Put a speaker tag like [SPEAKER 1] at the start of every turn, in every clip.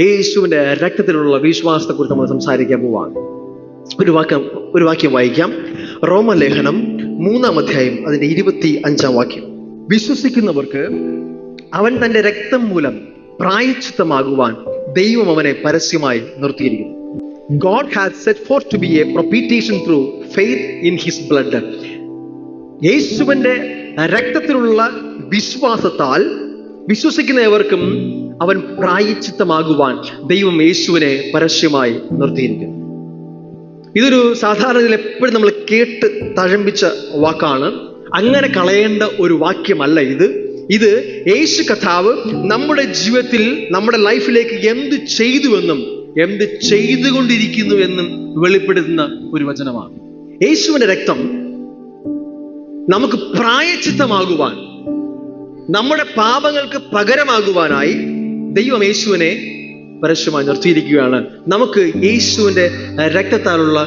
[SPEAKER 1] യേശുവിന്റെ രക്തത്തിലുള്ള വിശ്വാസത്തെക്കുറിച്ച് നമ്മൾ സംസാരിക്കാൻ പോവാണ്. ഒരു വാക്യം വായിക്കാം. റോമലേഖനം 3-ാം അധ്യായം അതിന്റെ 25-ാം വാക്യം. വിശ്വസിക്കുന്നവർക്ക് അവൻ തന്റെ രക്തം മൂലം പ്രായശ്ചിത്തമാകുവാൻ ദൈവം അവനെ പരസ്യമായി നിർത്തിയിരിക്കുന്നു. God has set forth to be a propitiation through faith in his blood. യേശുവിന്റെ രക്തത്തിലുള്ള വിശ്വാസത്താൽ വിശ്വസിക്കുന്നവർക്കും അവൻ പ്രായശ്ചിത്തമാകുവാൻ ദൈവം യേശുവിനെ പരസ്യമായി നിർത്തിയിരിക്കുന്നു. ഇതൊരു സാധാരണ എപ്പോഴും നമ്മൾ കേട്ട് തഴമ്പിച്ച വാക്കാണ്. അങ്ങനെ കളയേണ്ട ഒരു വാക്യമല്ല ഇത് യേശു കർത്താവ് നമ്മുടെ ജീവിതത്തിൽ, നമ്മുടെ ലൈഫിലേക്ക് എന്ത് ചെയ്തുവെന്നും എന്ത് ചെയ്തുകൊണ്ടിരിക്കുന്നു എന്നും വെളിപ്പെടുത്തുന്ന ഒരു വചനമാണ്. യേശുവിന്റെ രക്തം നമുക്ക് പ്രായശ്ചിത്തമാകുവാൻ, നമ്മുടെ പാപങ്ങൾക്ക് പകരമാകുവാനായി ദൈവം യേശുവിനെ പരസ്യമായി നിർത്തിയിരിക്കുകയാണ്. നമുക്ക് യേശുവിന്റെ രക്തത്താലുള്ള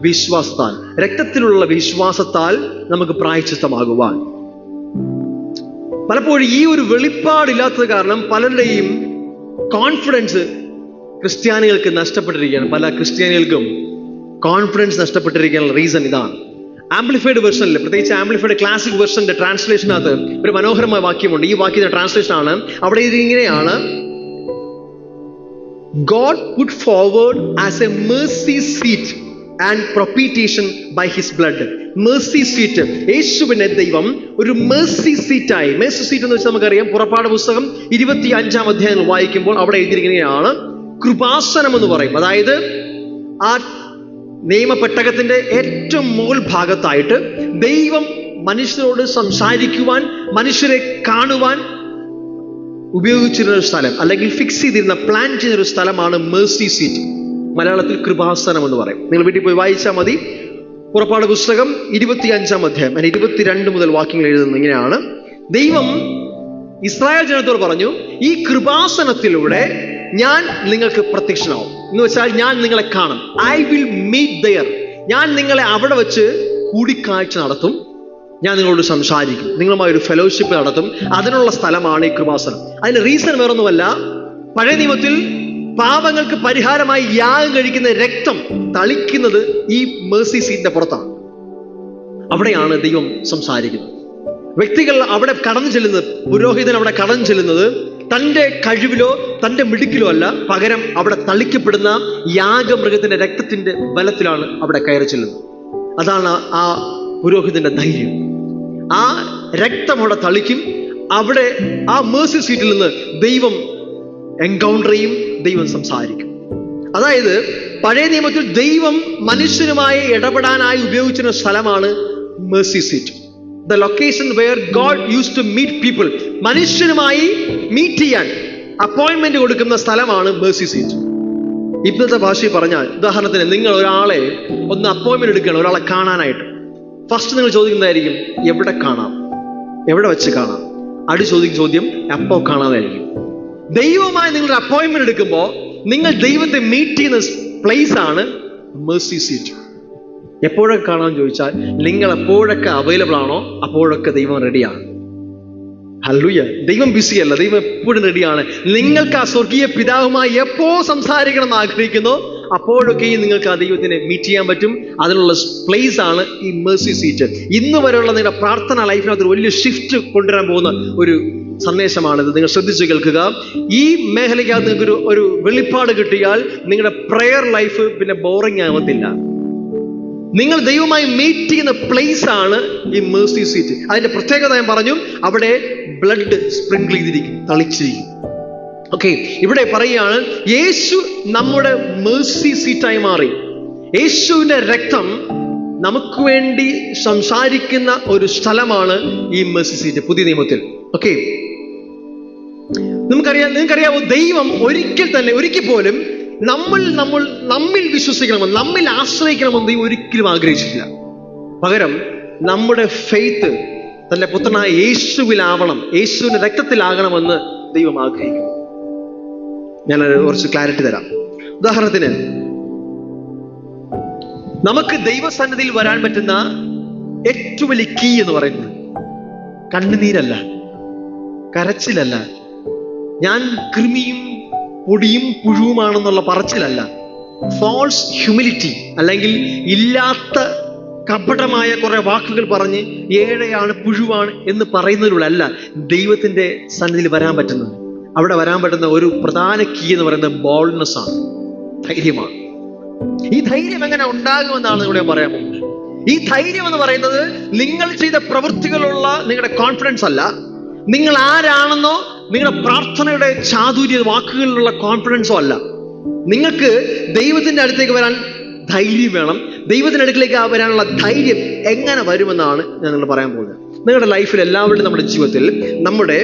[SPEAKER 1] വിശ്വാസത്താൽ നമുക്ക് പ്രായശ്ചിത്തമാകുവാൻ. പലപ്പോഴും ഈ ഒരു വെളിപ്പാടില്ലാത്തത് കാരണം പലരുടെയും കോൺഫിഡൻസ് ക്രിസ്ത്യാനികൾക്ക് നഷ്ടപ്പെട്ടിരിക്കുകയാണ്. പല ക്രിസ്ത്യാനികൾക്കും കോൺഫിഡൻസ് നഷ്ടപ്പെട്ടിരിക്കാനുള്ള റീസൺ ഇതാണ്. ആംപ്ലിഫൈഡ് വെർഷനിൽ, പ്രത്യേകിച്ച് ആംപ്ലിഫൈഡ് ക്ലാസിക് വെർഷന്റെ ട്രാൻസ്ലേഷനകത്ത് ഒരു മനോഹരമായ വാക്യമുണ്ട്. ഈ വാക്യത്തിന്റെ ട്രാൻസ്ലേഷൻ ആണ്. അവിടെ ഇങ്ങനെയാണ്: God put forward as a mercy seat and propitiation by his blood. Mercy seat. യേശുവിനെ ദൈവം ഒരു mercy seat ആയി. mercy seat എന്ന് വെച്ചാൽ നമുക്കറിയാം, പുറപ്പാട് പുസ്തകം 25-ാം അധ്യായം വായിക്കുമ്പോൾ അവിടെ എഴുതിയിരിക്കുന്നതാണ് കൃപാസനം എന്ന് പറയും. അതായത് ആ നിയമപ്പെട്ടകത്തിന്റെ ഏറ്റവും മുകൾ ഭാഗത്തായിട്ട് ദൈവം മനുഷ്യരോട് സംസാരിക്കുവാൻ, മനുഷ്യരെ കാണുവാൻ ഉപയോഗിച്ചിരുന്ന ഒരു സ്ഥലം, അല്ലെങ്കിൽ ഫിക്സ് ചെയ്തിരുന്ന, പ്ലാൻ ചെയ്തൊരു സ്ഥലമാണ് മേഴ്സി സീറ്റ്. മലയാളത്തിൽ കൃപാസനം എന്ന് പറയും. നിങ്ങൾ വീട്ടിൽ പോയി വായിച്ചാൽ മതി. പുറപ്പാട് പുസ്തകം 25-ാം അധ്യായം 22 മുതൽ വാക്യങ്ങൾ എഴുതുന്നത് ഇങ്ങനെയാണ്: ദൈവം ഇസ്രായേൽ ജനത്തോട് പറഞ്ഞു, ഈ കൃപാസനത്തിലൂടെ ഞാൻ നിങ്ങൾക്ക് പ്രത്യക്ഷനാവും. എന്ന് വെച്ചാൽ ഞാൻ നിങ്ങളെ കാണും. I will meet there. ഞാൻ നിങ്ങളെ അവിടെ വെച്ച് കൂടിക്കാഴ്ച നടത്തും, ഞാൻ നിങ്ങളോട് സംസാരിക്കും, നിങ്ങളുമായി ഒരു ഫെലോഷിപ്പ് നടത്തും. അതിനുള്ള സ്ഥലമാണ് ഈ കൃപാസനം. അതിന് റീസൺ വേറൊന്നുമല്ല, പഴയ നിയമത്തിൽ പാപങ്ങൾക്ക് പരിഹാരമായി യാഗം കഴിക്കുന്ന രക്തം തളിക്കുന്നത് ഈ മേഴ്സി സീറ്റിന്റെ പുറത്താണ്. അവിടെയാണ് ദൈവം സംസാരിക്കുന്നത്. വ്യക്തികൾ അവിടെ കടന്നു ചെല്ലുന്നത്, പുരോഹിതൻ അവിടെ കടന്നു ചെല്ലുന്നത് തൻ്റെ കഴിവിലോ തൻ്റെ മിടുക്കിലോ അല്ല, പകരം അവിടെ തളിക്കപ്പെടുന്ന യാഗമൃഗത്തിന്റെ രക്തത്തിന്റെ ബലത്തിലാണ് അവിടെ കയറി ചെല്ലുന്നത്. അതാണ് ആ പുരോഹിതന്റെ ധൈര്യം. ആ രക്തം അവിടെ തളിക്കും. അവിടെ ആ മേഴ്സി സീറ്റിൽ നിന്ന് ദൈവം എൻകൗണ്ടർ ചെയ്യും, ദൈവം സംസാരിക്കും. അതായത് പഴയ നിയമത്തിൽ ദൈവം മനുഷ്യനുമായി ഇടപെടാനായി ഉപയോഗിച്ചിരുന്ന സ്ഥലമാണ് mercy seat. The location where God used to meet people. മനുഷ്യനുമായി മീറ്റ് ചെയ്യാൻ അപ്പോയിന്റ്മെന്റ് കൊടുക്കുന്ന സ്ഥലമാണ് മേഴ്സി സീറ്റ്. ഇപ്പോഴത്തെ ഭാഷയിൽ പറഞ്ഞാൽ, ഉദാഹരണത്തിന് നിങ്ങൾ ഒരാളെ ഒന്ന് അപ്പോയിന്റ്മെന്റ് എടുക്കുകയാണ്, ഒരാളെ കാണാനായിട്ട്. ഫസ്റ്റ് നിങ്ങൾ ചോദിക്കുന്നതായിരിക്കും, എവിടെ കാണാം, എവിടെ വെച്ച് കാണാം. ചോദിക്കുന്ന ചോദ്യം എപ്പോ കാണാതായിരിക്കും. ദൈവവുമായി നിങ്ങളൊരു അപ്പോയിന്റ്മെന്റ് എടുക്കുമ്പോൾ നിങ്ങൾ ദൈവത്തെ മീറ്റ് ചെയ്യുന്ന പ്ലേസ് ആണ് മേഴ്സി സീറ്റ്. എപ്പോഴൊക്കെ കാണാമെന്ന് ചോദിച്ചാൽ, നിങ്ങൾ എപ്പോഴൊക്കെ അവൈലബിൾ ആണോ അപ്പോഴൊക്കെ ദൈവം റെഡിയാണ്. ഹല്ലേലൂയ. ദൈവം ബിസിയല്ല, ദൈവം എപ്പോഴും റെഡിയാണ്. നിങ്ങൾക്ക് ആ സ്വർഗീയ പിതാവുമായി എപ്പോ സംസാരിക്കണം എന്ന് ആഗ്രഹിക്കുന്നോ അപ്പോഴൊക്കെയും നിങ്ങൾക്ക് ആ ദൈവത്തിനെ മീറ്റ് ചെയ്യാൻ പറ്റും. അതിനുള്ള പ്ലേസ് ആണ് ഈ മേഴ്സി സീറ്റ്. ഇന്ന് വരെയുള്ള നിങ്ങളുടെ പ്രാർത്ഥന ലൈഫിനകത്ത് വലിയ ഷിഫ്റ്റ് കൊണ്ടുവരാൻ പോകുന്ന ഒരു സന്ദേശമാണിത്. നിങ്ങൾ ശ്രദ്ധിച്ചു കേൾക്കുക. ഈ മേഖലയ്ക്കകത്ത് നിങ്ങൾക്ക് ഒരു വെളിപ്പാട് കിട്ടിയാൽ നിങ്ങളുടെ പ്രെയർ ലൈഫ് പിന്നെ ബോറിംഗ് ആവത്തില്ല. നിങ്ങൾ ദൈവമായി മീറ്റ് ചെയ്യുന്ന പ്ലേസ് ആണ് ഈ മേഴ്സി സീറ്റ്. അതിന്റെ പ്രത്യേകത ഞാൻ പറഞ്ഞു, അവിടെ ബ്ലഡ് സ്പ്രിങ്കിൾ ചെയ്തിരിക്കും, തളിച്ചിരിക്കും. ഓക്കെ, ഇവിടെ പറയുകയാണ് യേശു നമ്മുടെ മേഴ്സി സീറ്റായി മാറി. യേശുവിന്റെ രക്തം നമുക്ക് വേണ്ടി സംസാരിക്കുന്ന ഒരു സ്ഥലമാണ് ഈ മേഴ്സി സീറ്റ് പുതിയ നിയമത്തിൽ. ഓക്കെ, നിങ്ങൾക്കറിയാമോ, ദൈവം ഒരിക്കൽ പോലും നമ്മിൽ വിശ്വസിക്കണമെന്ന്, നമ്മിൽ ആശ്രയിക്കണമെന്ന് ദൈവം ഒരിക്കലും ആഗ്രഹിച്ചിട്ടില്ല. പകരം നമ്മുടെ ഫെയ്ത്ത് തന്റെ പുത്രനായ യേശുവിലാവണം, യേശുവിന്റെ രക്തത്തിലാകണമെന്ന് ദൈവം ആഗ്രഹിക്കുന്നു. ഞാൻ കുറച്ച് ക്ലാരിറ്റി തരാം. ഉദാഹരണത്തിന്, നമുക്ക് ദൈവസന്നിധിയിൽ വരാൻ പറ്റുന്ന ഏറ്റവും വലിയ കീ എന്ന് പറയുന്നത് കണ്ണുനീരല്ല, കരച്ചിലല്ല. ഞാൻ കൃമിയും പൊടിയും പുഴുവുമാണെന്നുള്ള പറച്ചിലല്ല. ഫാൾസ് ഹ്യൂമിലിറ്റി, അല്ലെങ്കിൽ ഇല്ലാത്ത കപടമായ കുറെ വാക്കുകൾ പറഞ്ഞ് ഏഴയാണ് പുഴുവാണ് എന്ന് പറയുന്നതിലൂടെയല്ല ദൈവത്തിന്റെ സന്നിധിയിൽ വരാൻ പറ്റുന്നത്. അവിടെ വരാൻ പറ്റുന്ന ഒരു പ്രധാന കീ എന്ന് പറയുന്നത് ബോൾഡ്നെസ് ആണ്, ധൈര്യമാണ്. ഈ ധൈര്യം എങ്ങനെ ഉണ്ടാകുമെന്നാണ് നിങ്ങളോട് പറയാൻ പോകുന്നത്. ഈ ധൈര്യം എന്ന് പറയുന്നത് നിങ്ങൾ ചെയ്ത പ്രവൃത്തികളുള്ള നിങ്ങളുടെ കോൺഫിഡൻസ് അല്ല, നിങ്ങൾ ആരാണെന്നോ നിങ്ങളുടെ പ്രാർത്ഥനയുടെ ചാതുര്യ വാക്കുകളിലുള്ള കോൺഫിഡൻസോ അല്ല. നിങ്ങൾക്ക് ദൈവത്തിന്റെ അടുത്തേക്ക് വരാൻ ധൈര്യം വേണം. ദൈവത്തിന്റെ അടുക്കിലേക്ക് വരാനുള്ള ധൈര്യം എങ്ങനെ വരുമെന്നാണ് ഞാൻ നിങ്ങൾ പറയാൻ പോകുന്നത്. നിങ്ങളുടെ ലൈഫിൽ എല്ലാവരുടെയും നമ്മുടെ ജീവിതത്തിൽ നമ്മുടെ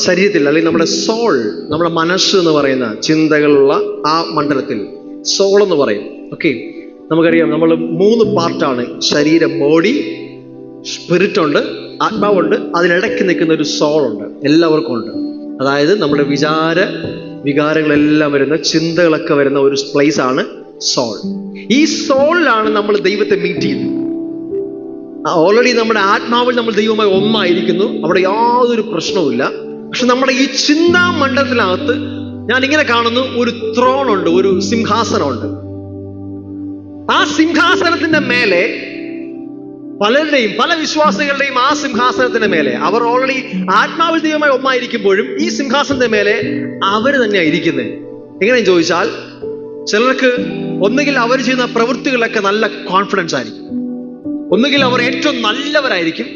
[SPEAKER 1] ശരീരത്തിൽ, അല്ലെങ്കിൽ നമ്മുടെ സോൾ, നമ്മുടെ മനസ്സ് എന്ന് പറയുന്ന ചിന്തകളുള്ള ആ മണ്ഡലത്തിൽ സോൾ എന്ന് പറയും. ഓക്കെ, നമുക്കറിയാം നമ്മൾ 3 പാർട്ടാണ് ശരീരം. ബോഡി, സ്പിരിറ്റ് ഉണ്ട്, ആത്മാവുണ്ട്, അതിനിടയ്ക്ക് നിൽക്കുന്ന ഒരു സോൾ ഉണ്ട്, എല്ലാവർക്കും ഉണ്ട്. അതായത് നമ്മുടെ വികാരങ്ങളെല്ലാം വരുന്ന, ചിന്തകളൊക്കെ വരുന്ന ഒരു പ്ലേസ് ആണ് സോൾ. ഈ സോളിലാണ് നമ്മൾ ദൈവത്തെ മീറ്റ് ചെയ്യുന്നത്. ഓൾറെഡി നമ്മുടെ ആത്മാവിൽ നമ്മൾ ദൈവമായി ഒന്നായിരിക്കുന്നു, അവിടെ യാതൊരു പ്രശ്നവുമില്ല. പക്ഷെ നമ്മുടെ ഈ ചിന്താ മണ്ഡലത്തിനകത്ത് ഞാൻ ഇങ്ങനെ കാണുന്നു, ഒരു ത്രോൺ ഉണ്ട്, ഒരു സിംഹാസനമുണ്ട്. ആ സിംഹാസനത്തിന്റെ മേലെ പലരുടെയും, പല വിശ്വാസികളുടെയും ആ സിംഹാസനത്തിന്റെ മേലെ അവർ ഓൾറെഡി ആത്മാവിൽ ദൈവമായി ഒന്നായിരിക്കുമ്പോഴും ഈ സിംഹാസനത്തിന്റെ മേലെ അവര് തന്നെയാണ് ഇരിക്കുന്നത്. എങ്ങനെയെന്ന് ചോദിച്ചാൽ, ചിലർക്ക് ഒന്നുകിൽ അവർ ചെയ്യുന്ന പ്രവൃത്തികളൊക്കെ നല്ല കോൺഫിഡൻസ് ആയിരിക്കും, ഒന്നുകിൽ അവർ ഏറ്റവും നല്ലവരായിരിക്കും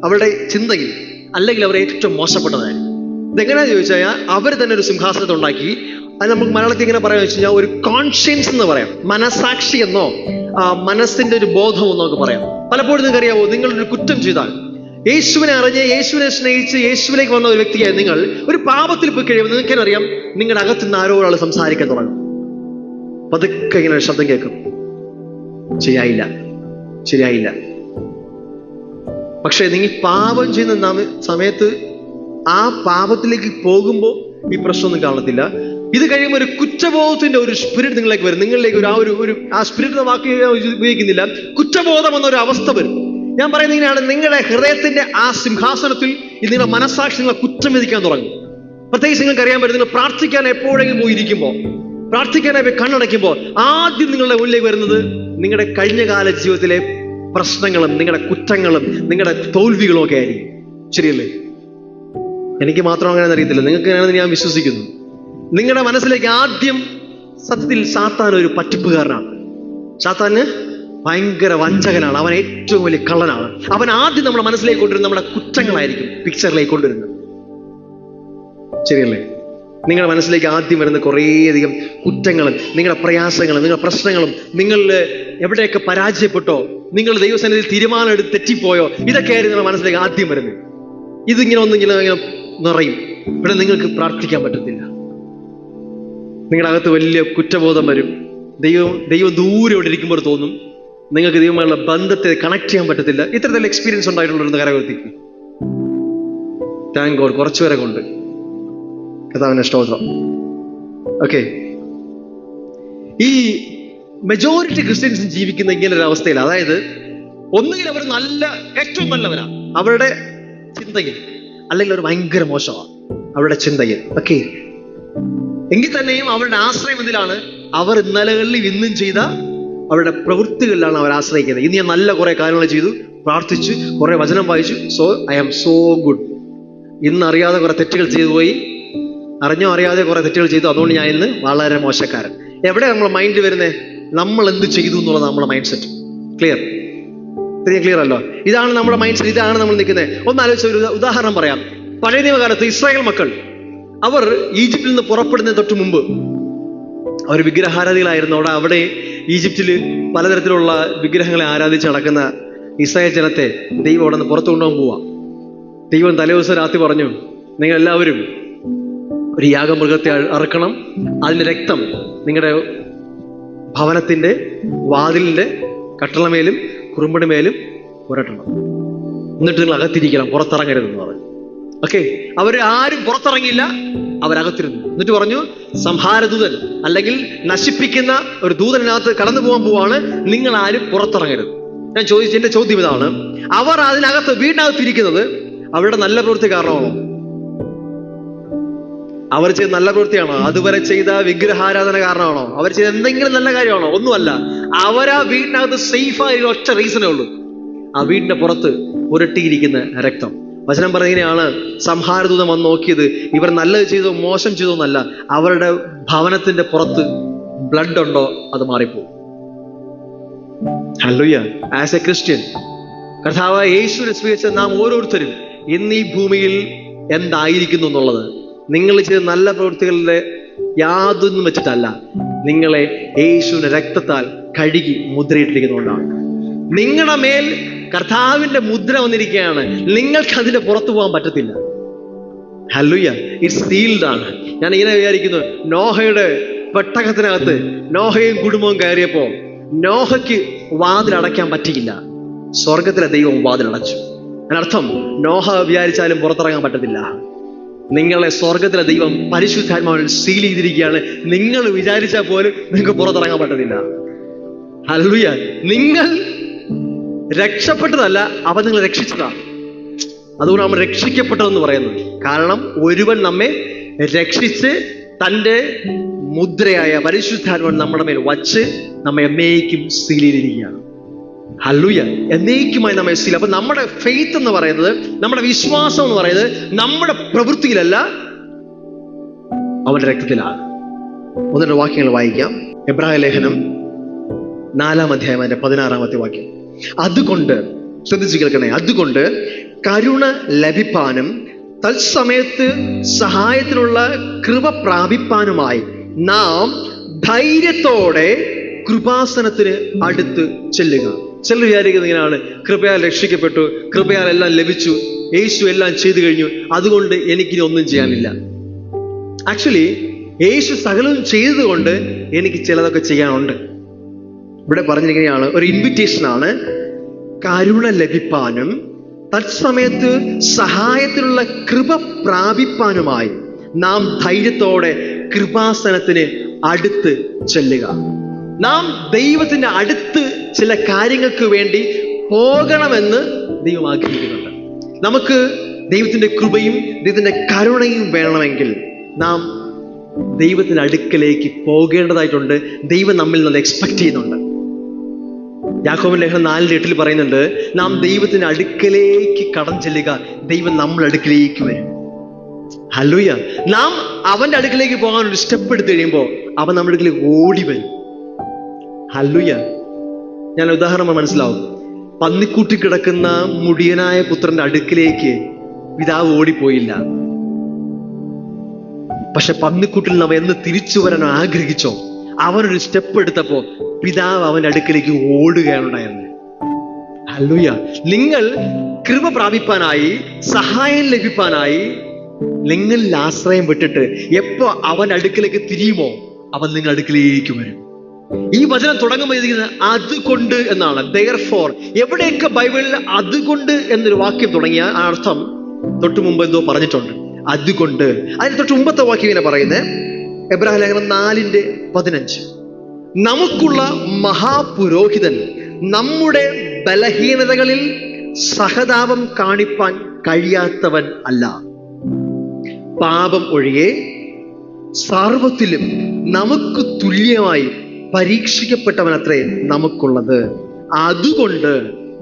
[SPEAKER 1] അവരുടെ ചിന്തയിൽ, അല്ലെങ്കിൽ അവർ ഏറ്റവും മോശപ്പെട്ടതായിരിക്കും. ഇതെങ്ങനെയാന്ന് ചോദിച്ചു കഴിഞ്ഞാൽ, അവർ തന്നെ ഒരു സിംഹാസനത്തെ ഉണ്ടാക്കി. അത് നമുക്ക് മലയാളത്തിൽ ഇങ്ങനെ പറയാന്ന് വെച്ച് കഴിഞ്ഞാൽ ഒരു കോൺഷ്യൻസ് എന്ന് പറയാം, മനസാക്ഷി എന്നോ മനസ്സിന്റെ ഒരു ബോധം എന്നൊക്കെ പറയാം. പലപ്പോഴും നിങ്ങൾക്ക് അറിയാവോ, നിങ്ങളൊരു കുറ്റം ചെയ്താൽ, യേശുവിനെ അറിഞ്ഞ്, യേശുവിനെ സ്നേഹിച്ച് യേശുവിലേക്ക് വന്ന ഒരു വ്യക്തിയായി നിങ്ങൾ ഒരു പാപത്തിൽ പോയി കഴിയുമ്പോൾ നിങ്ങൾക്ക് അറിയാം, നിങ്ങളുടെ അകത്ത് നിന്ന് ആരോ ഒരാൾ സംസാരിക്കാൻ തുടങ്ങും. പതുക്കെ ഇങ്ങനെ ശബ്ദം കേൾക്കും, ശരിയായില്ല. പക്ഷെ നിങ്ങൾ പാപം ചെയ്യുന്ന സമയത്ത് ആ പാപത്തിലേക്ക് പോകുമ്പോൾ ഈ പ്രശ്നമൊന്നും കാണത്തില്ല. ഇത് കഴിയുമ്പോൾ ഒരു കുറ്റബോധത്തിന്റെ ഒരു സ്പിരിറ്റ് നിങ്ങളിലേക്ക് വരും. നിങ്ങളിലേക്ക് ആ സ്പിരിറ്റ് വാക്ക് ഉപയോഗിക്കുന്നില്ല, കുറ്റബോധം എന്നൊരു അവസ്ഥ വരും. ഞാൻ പറയുന്നത് ഇങ്ങനെയാണ്, നിങ്ങളുടെ ഹൃദയത്തിന്റെ ആ സിംഹാസനത്തിൽ നിങ്ങളുടെ മനസ്സാക്ഷി നിങ്ങളെ കുറ്റം വിധിക്കാൻ തുടങ്ങും. പ്രത്യേകിച്ച് നിങ്ങൾക്ക് അറിയാൻ പറ്റും, നിങ്ങൾ പ്രാർത്ഥിക്കാൻ എപ്പോഴെങ്കിലും പോയിരിക്കുമ്പോൾ, പ്രാർത്ഥിക്കാനായി കണ്ണടയ്ക്കുമ്പോൾ ആദ്യം നിങ്ങളുടെ മുന്നിലേക്ക് വരുന്നത് നിങ്ങളുടെ കഴിഞ്ഞകാല ജീവിതത്തിലെ പ്രശ്നങ്ങളും നിങ്ങളുടെ കുറ്റങ്ങളും നിങ്ങളുടെ തോൽവികളും ഒക്കെ ആയിരിക്കും. ശരിയല്ലേ? എനിക്ക് മാത്രം അങ്ങനെയാണെന്ന് അറിയത്തില്ല, നിങ്ങൾക്ക് അങ്ങനെയാണെന്ന് ഞാൻ വിശ്വസിക്കുന്നു. നിങ്ങളുടെ മനസ്സിലേക്ക് ആദ്യം, സത്യത്തിൽ സാത്താൻ ഒരു പറ്റിപ്പുകാരനാണ്, സാത്താന് ഭയങ്കര വഞ്ചകനാണ്, അവൻ ഏറ്റവും വലിയ കള്ളനാണ്. അവൻ ആദ്യം നമ്മുടെ മനസ്സിലേക്ക് കൊണ്ടുവരുന്നത് നമ്മുടെ കുറ്റങ്ങളായിരിക്കും, പിക്ചറിലേക്ക് കൊണ്ടുവരുന്നത്. ശരിയല്ലേ? നിങ്ങളുടെ മനസ്സിലേക്ക് ആദ്യം വരുന്ന കുറേയധികം കുറ്റങ്ങളും നിങ്ങളുടെ പ്രയാസങ്ങളും നിങ്ങളുടെ പ്രശ്നങ്ങളും, നിങ്ങൾ എവിടെയൊക്കെ പരാജയപ്പെട്ടോ, നിങ്ങൾ ദൈവസന്നിധിയിൽ തീരുമാനം എടുത്ത് തെറ്റിപ്പോയോ, ഇതൊക്കെയായിരുന്നു നിങ്ങളുടെ മനസ്സിലേക്ക് ആദ്യം വരുന്നത്. ഇതിങ്ങനെ ഒന്നിങ്ങനെ നിറയും. ഇവിടെ നിങ്ങൾക്ക് പ്രാർത്ഥിക്കാൻ പറ്റത്തില്ല, നിങ്ങളുടെ അകത്ത് വലിയ കുറ്റബോധം വരും. ദൈവം ദൂരെ ഇവിടെ ഇരിക്കുമ്പോൾ തോന്നും, നിങ്ങൾക്ക് ദൈവമായുള്ള ബന്ധത്തെ കണക്ട് ചെയ്യാൻ പറ്റത്തില്ല. ഇത്തരത്തിലുള്ള എക്സ്പീരിയൻസ് ഉണ്ടായിട്ടുള്ളവരുന്ന കരകർത്തിക്ക് താങ്ക് ഗോഡ്, കുറച്ചുപേരെ കൊണ്ട് കർത്താവിന്റെ സ്തോത്രം. ഓക്കെ, ഈ മെജോറിറ്റി ക്രിസ്ത്യൻസ് ജീവിക്കുന്ന ഇങ്ങനെ ഒരു അവസ്ഥയിൽ, അതായത് ഒന്നുകിൽ അവർ ഏറ്റവും നല്ലവരാ അവരുടെ ചിന്തയിൽ, അല്ലെങ്കിൽ അവർ ഭയങ്കര മോശമാണ് അവരുടെ ചിന്തയിൽ. ഓക്കെ, എങ്കിൽ തന്നെയും അവരുടെ ആശ്രയം ഇതിലാണ്, അവർ ഇന്നലകളിൽ ഇന്നും ചെയ്ത അവരുടെ പ്രവൃത്തികളിലാണ് അവർ ആശ്രയിക്കുന്നത്. ഇന്ന് ഞാൻ നല്ല കുറെ കാര്യങ്ങൾ ചെയ്തു, പ്രാർത്ഥിച്ചു, കുറെ വചനം വായിച്ചു, so I am so good. ഇന്ന് അറിയാതെ കുറെ തെറ്റുകൾ ചെയ്തു പോയി, അറിഞ്ഞോ അറിയാതെ കുറെ തെറ്റുകൾ ചെയ്തു, അതുകൊണ്ട് ഞാൻ ഇന്ന് വളരെ മോശക്കാരൻ. എവിടെ നമ്മളെ മൈൻഡ് വരുന്നത്? നമ്മൾ എന്ത് ചെയ്തു എന്നുള്ളത് നമ്മുടെ മൈൻഡ് സെറ്റ്. ക്ലിയർ അല്ലോ? ഇതാണ് നമ്മുടെ മൈൻഡ് സെറ്റ്, ഇതാണ് നമ്മൾ നിൽക്കുന്നത്. ഒന്ന് ആലോചിച്ച ഒരു ഉദാഹരണം പറയാം. പഴയ നിയമകാലത്ത് ഇസ്രായേൽ മക്കൾ, അവർ ഈജിപ്തിൽ നിന്ന് പുറപ്പെടുന്നതിന് തൊട്ട് മുമ്പ് അവർ വിഗ്രഹാരാധികളായിരുന്നു. അവിടെ ഈജിപ്തിൽ പലതരത്തിലുള്ള വിഗ്രഹങ്ങളെ ആരാധിച്ച് നടക്കുന്ന ഇസ്രായേൽ ജനത്തെ ദൈവം അവിടെ നിന്ന് പുറത്തു കൊണ്ടുപോകാൻ പോവാ. ദൈവം തലേദിവസം രാത്രി പറഞ്ഞു, നിങ്ങൾ എല്ലാവരും ഒരു യാഗമൃഗത്തെ അറുക്കണം, അതിൻ്റെ രക്തം നിങ്ങളുടെ ഭവനത്തിന്റെ വാതിലിന്റെ കട്ടളമേലും കുറുമ്പടിമേലും പുരട്ടണം, എന്നിട്ട് നിങ്ങൾ അകത്തിരിക്കണം, പുറത്തിറങ്ങരുതെന്ന് പറഞ്ഞു. ഓക്കെ, അവർ ആരും പുറത്തിറങ്ങിയില്ല, അവരകത്തിരുന്നു. എന്നിട്ട് പറഞ്ഞു, സംഹാരദൂതൻ അല്ലെങ്കിൽ നശിപ്പിക്കുന്ന ഒരു ദൂതനകത്ത് കടന്നു പോകാൻ പോവാണ്, നിങ്ങൾ ആരും പുറത്തിറങ്ങരുത്. എന്റെ ചോദ്യം ഇതാണ്, അവർ അതിനകത്ത് വീടിനകത്തിരിക്കുന്നത് അവരുടെ നല്ല പ്രവൃത്തി കാരണമാണോ? അവർ ചെയ്ത നല്ല പ്രവൃത്തിയാണോ? അതുവരെ ചെയ്ത വിഗ്രഹാരാധന കാരണമാണോ? അവർ ചെയ്ത എന്തെങ്കിലും നല്ല കാര്യമാണോ? ഒന്നുമല്ല. അവരാ വീടിനകത്ത് സേഫായ ഒറ്റ റീസണേ ഉള്ളൂ, ആ വീടിന്റെ പുറത്ത് പുരട്ടിയിരിക്കുന്ന രക്തം. വചനം പറയുകയാണ്, സംഹാരദൂതൻ വന്ന് നോക്കിയത് ഇവർ നല്ലത് ചെയ്തോ മോശം ചെയ്തോ എന്നല്ല, അവരുടെ ഭവനത്തിന്റെ പുറത്ത് ബ്ലഡ് ഉണ്ടോ അത് മാറിപ്പോകും. ഹല്ലേലൂയ. ആസ് എ ക്രിസ്ത്യൻ, കർത്താവായ യേശുവിനെ സ്വീകരിച്ച നാം ഓരോരുത്തരും ഇന്ന് ഈ ഭൂമിയിൽ എന്തായിരിക്കുന്നു എന്നുള്ളത് നിങ്ങൾ ചെയ്ത നല്ല പ്രവൃത്തികളുടെ യാതൊന്നും വെച്ചിട്ടല്ല, നിങ്ങളെ യേശുവിന്റെ രക്തത്താൽ കഴുകി മുദ്രയിട്ടിരിക്കുന്നതുകൊണ്ടാണ്. നിങ്ങളുടെ മേൽ കർത്താവിന്റെ മുദ്ര വന്നിരിക്കുകയാണ്. നിങ്ങൾക്ക് അതിന്റെ പുറത്തു പോകാൻ പറ്റത്തില്ല. ഹല്ലേലൂയ. ഇറ്റ്സ് സീൽഡ് ആണ്. ഞാൻ ഇങ്ങനെ വിചാരിക്കുന്നു, നോഹയുടെ പെട്ടകത്തിനകത്ത് നോഹയും കുടുംബവും കയറിയപ്പോ നോഹയ്ക്ക് വാതിലടയ്ക്കാൻ പറ്റിയില്ല, സ്വർഗത്തിലെ ദൈവം വാതിലടച്ചു. അതിനർത്ഥം നോഹ വിചാരിച്ചാലും പുറത്തിറങ്ങാൻ പറ്റത്തില്ല. നിങ്ങളെ സ്വർഗത്തിലെ ദൈവം പരിശുദ്ധാത്മാവിൽ സീൽ ചെയ്തിരിക്കുകയാണ്. നിങ്ങൾ വിചാരിച്ചാൽ പോലും നിങ്ങൾക്ക് പുറത്തിറങ്ങാൻ പറ്റത്തില്ല. ഹല്ലേലൂയ. നിങ്ങൾ രക്ഷപ്പെട്ടതല്ല, അവൻ നിങ്ങളെ രക്ഷിച്ചതാണ്. അതുകൊണ്ട് നമ്മൾ രക്ഷിക്കപ്പെട്ടതെന്ന് പറയുന്നത്. കാരണം ഒരുവൻ നമ്മെ രക്ഷിച്ച് തൻ്റെ മുദ്രയായ പരിശുദ്ധാത്മാവിനെ നമ്മുടെ മേൽ വച്ച് നമ്മെ എന്നേക്കും സീൽ ചെയ്തിരിക്കുകയാണ്. ഹല്ലേലൂയ. എന്നേക്കുമായി നമ്മെ സീൽ. അപ്പൊ നമ്മുടെ ഫെയ്ത്ത് എന്ന് പറയുന്നത്, നമ്മുടെ വിശ്വാസം എന്ന് പറയുന്നത് നമ്മുടെ പ്രവൃത്തിയിലല്ല, അവന്റെ രക്തത്തിലാണ്. ഒന്നിന്റെ വാക്യങ്ങൾ വായിക്കാം. എബ്രായ ലേഖനം 4-ാം അധ്യായം 16-ാമത്തെ വാക്യം. അതുകൊണ്ട്, ശ്രദ്ധിച്ചു കേൾക്കണേ, അതുകൊണ്ട് കരുണ ലഭിപ്പാനും തത്സമയത്ത് സഹായത്തിനുള്ള കൃപ പ്രാപിപ്പാനുമായി നാം ധൈര്യത്തോടെ കൃപാസനത്തിന് അടുത്ത് ചെല്ലുക. ചിലർ വിചാരിക്കുന്നത് ഇങ്ങനെയാണ്, കൃപയാൽ രക്ഷിക്കപ്പെട്ടു, കൃപയാൽ എല്ലാം ലഭിച്ചു, യേശു എല്ലാം ചെയ്തു കഴിഞ്ഞു, അതുകൊണ്ട് എനിക്കിനി ഒന്നും ചെയ്യാനില്ല. ആക്ച്വലി യേശു സകലവും ചെയ്തതുകൊണ്ട് എനിക്ക് ചിലതൊക്കെ ചെയ്യാനുണ്ട്. ഇവിടെ പറഞ്ഞിരിക്കുകയാണ്, ഒരു ഇൻവിറ്റേഷൻ ആണ്. കരുണ ലഭിപ്പാനും തത്സമയത്ത് സഹായത്തിനുള്ള കൃപ പ്രാപിപ്പാനുമായി നാം ധൈര്യത്തോടെ കൃപാസനത്തിന് അടുത്ത് ചെല്ലുക. നാം ദൈവത്തിന്റെ അടുത്ത് ചില കാര്യങ്ങൾക്ക് വേണ്ടി പോകണമെന്ന് ദൈവം ആഗ്രഹിക്കുന്നുണ്ട്. നമുക്ക് ദൈവത്തിന്റെ കൃപയും ദൈവത്തിന്റെ കരുണയും വേണമെങ്കിൽ നാം ദൈവത്തിന്റെ അടുക്കലേക്ക് പോകേണ്ടതായിട്ടുണ്ട്. ദൈവം നമ്മിൽ നിന്ന് എക്സ്പെക്ട് ചെയ്യുന്നുണ്ട്. യാക്കോബ് ലേഖനം 4:8 പറയുന്നുണ്ട്, നാം ദൈവത്തിന്റെ അടുക്കലേക്ക് കടന്നു ചെല്ലുക, ദൈവം നമ്മുടെ അടുക്കലേക്ക് വരും. ഹല്ലേലൂയ. നാം അവന്റെ അടുക്കലേക്ക് പോകാൻ ഒരു സ്റ്റെപ്പ് എടുത്തു കഴിയുമ്പോൾ അവൻ നമ്മുടെ അടുക്കലേക്ക് ഓടി വരും. ഹല്ലേലൂയ. ഞാൻ ഉദാഹരണം മനസ്സിലാവും. പന്നിക്കൂട്ടി കിടക്കുന്ന മുടിയനായ പുത്രന്റെ അടുക്കിലേക്ക് പിതാവ് ഓടിപ്പോയില്ല. പക്ഷെ പന്നിക്കൂട്ടിൽ നിന്ന് അവൻ എന്ന് തിരിച്ചു വരാൻ ആഗ്രഹിച്ചോ, അവനൊരു സ്റ്റെപ്പ് എടുത്തപ്പോ പിതാവ് അവന്റെ അടുക്കിലേക്ക് ഓടുകയാണ് ഉണ്ടായിരുന്നത്. ഹല്ലേലൂയ. നിങ്ങൾ കൃപ പ്രാപിപ്പാനായി, സഹായം ലഭിപ്പാനായി നിങ്ങളിൽ ആശ്രയം വിട്ടിട്ട് എപ്പോ അവൻ അടുക്കിലേക്ക് തിരിയുമോ അവൻ നിങ്ങൾ അടുക്കിലേക്ക് വരും. ഈ വചനം തുടങ്ങുമ്പോൾ ഇരിക്കുന്നത് അതുകൊണ്ട് എന്നാണ്. Therefore, എവിടെയൊക്കെ ബൈബിളിൽ അതുകൊണ്ട് എന്നൊരു വാക്യം തുടങ്ങിയ ആ അർത്ഥം തൊട്ടു മുമ്പ് എന്തോ പറഞ്ഞിട്ടുണ്ട്. അതുകൊണ്ട് അതിന് തൊട്ട് മുമ്പത്തെ വാക്യം ഇങ്ങനെ പറയുന്നത്, എബ്രായ ലേഖനം 4:15, നമുക്കുള്ള മഹാപുരോഹിതൻ നമ്മുടെ ബലഹീനതകളിൽ സഹതാപം കാണിപ്പാൻ കഴിയാത്തവൻ അല്ല, പാപം ഒഴികെ സർവത്തിലും നമുക്ക് തുല്യമായി പരീക്ഷിക്കപ്പെട്ടവനത്രേ നമുക്കുള്ളത്. അതുകൊണ്ട്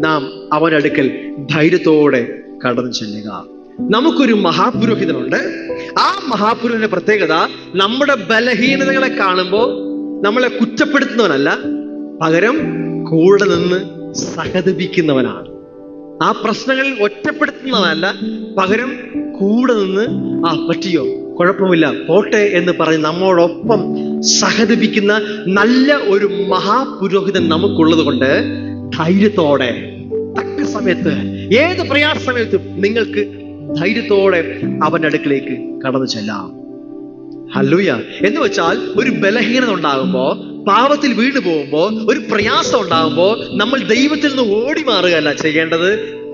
[SPEAKER 1] നാം അവനടുക്കൽ ധൈര്യത്തോടെ കടന്നു ചെല്ലുക. നമുക്കൊരു മഹാപുരോഹിതനുണ്ട്. ആ മഹാപുരോഹിതന്റെ പ്രത്യേകത, നമ്മുടെ ബലഹീനതകളെ കാണുമ്പോൾ നമ്മളെ കുറ്റപ്പെടുത്തുന്നവനല്ല, പകരം കൂടെ നിന്ന് സഹതപിക്കുന്നവനാണ്. ആ പ്രശ്നങ്ങളിൽ ഒറ്റപ്പെടുത്തുന്നവനല്ല, പകരം കൂടെ നിന്ന് പറ്റിയോ, കുഴപ്പമില്ല, പോട്ടെ എന്ന് പറഞ്ഞ് നമ്മോടൊപ്പം സഹതപിക്കുന്ന നല്ല ഒരു മഹാപുരോഹിതൻ നമുക്കുള്ളത് കൊണ്ട് ധൈര്യത്തോടെ തക്ക സമയത്ത്, ഏത് പ്രയാസ സമയത്തും നിങ്ങൾക്ക് ധൈര്യത്തോടെ അവന്റെ അടുക്കിലേക്ക് കടന്നു ചെല്ലാം. ഹല്ലേലൂയ. എന്ന് വെച്ചാൽ ഒരു ബലഹീനത ഉണ്ടാകുമ്പോ, പാപത്തിൽ വീണു പോകുമ്പോ, ഒരു പ്രയാസം ഉണ്ടാകുമ്പോ നമ്മൾ ദൈവത്തിൽ നിന്ന് ഓടി മാറുകയല്ല ചെയ്യേണ്ടത്.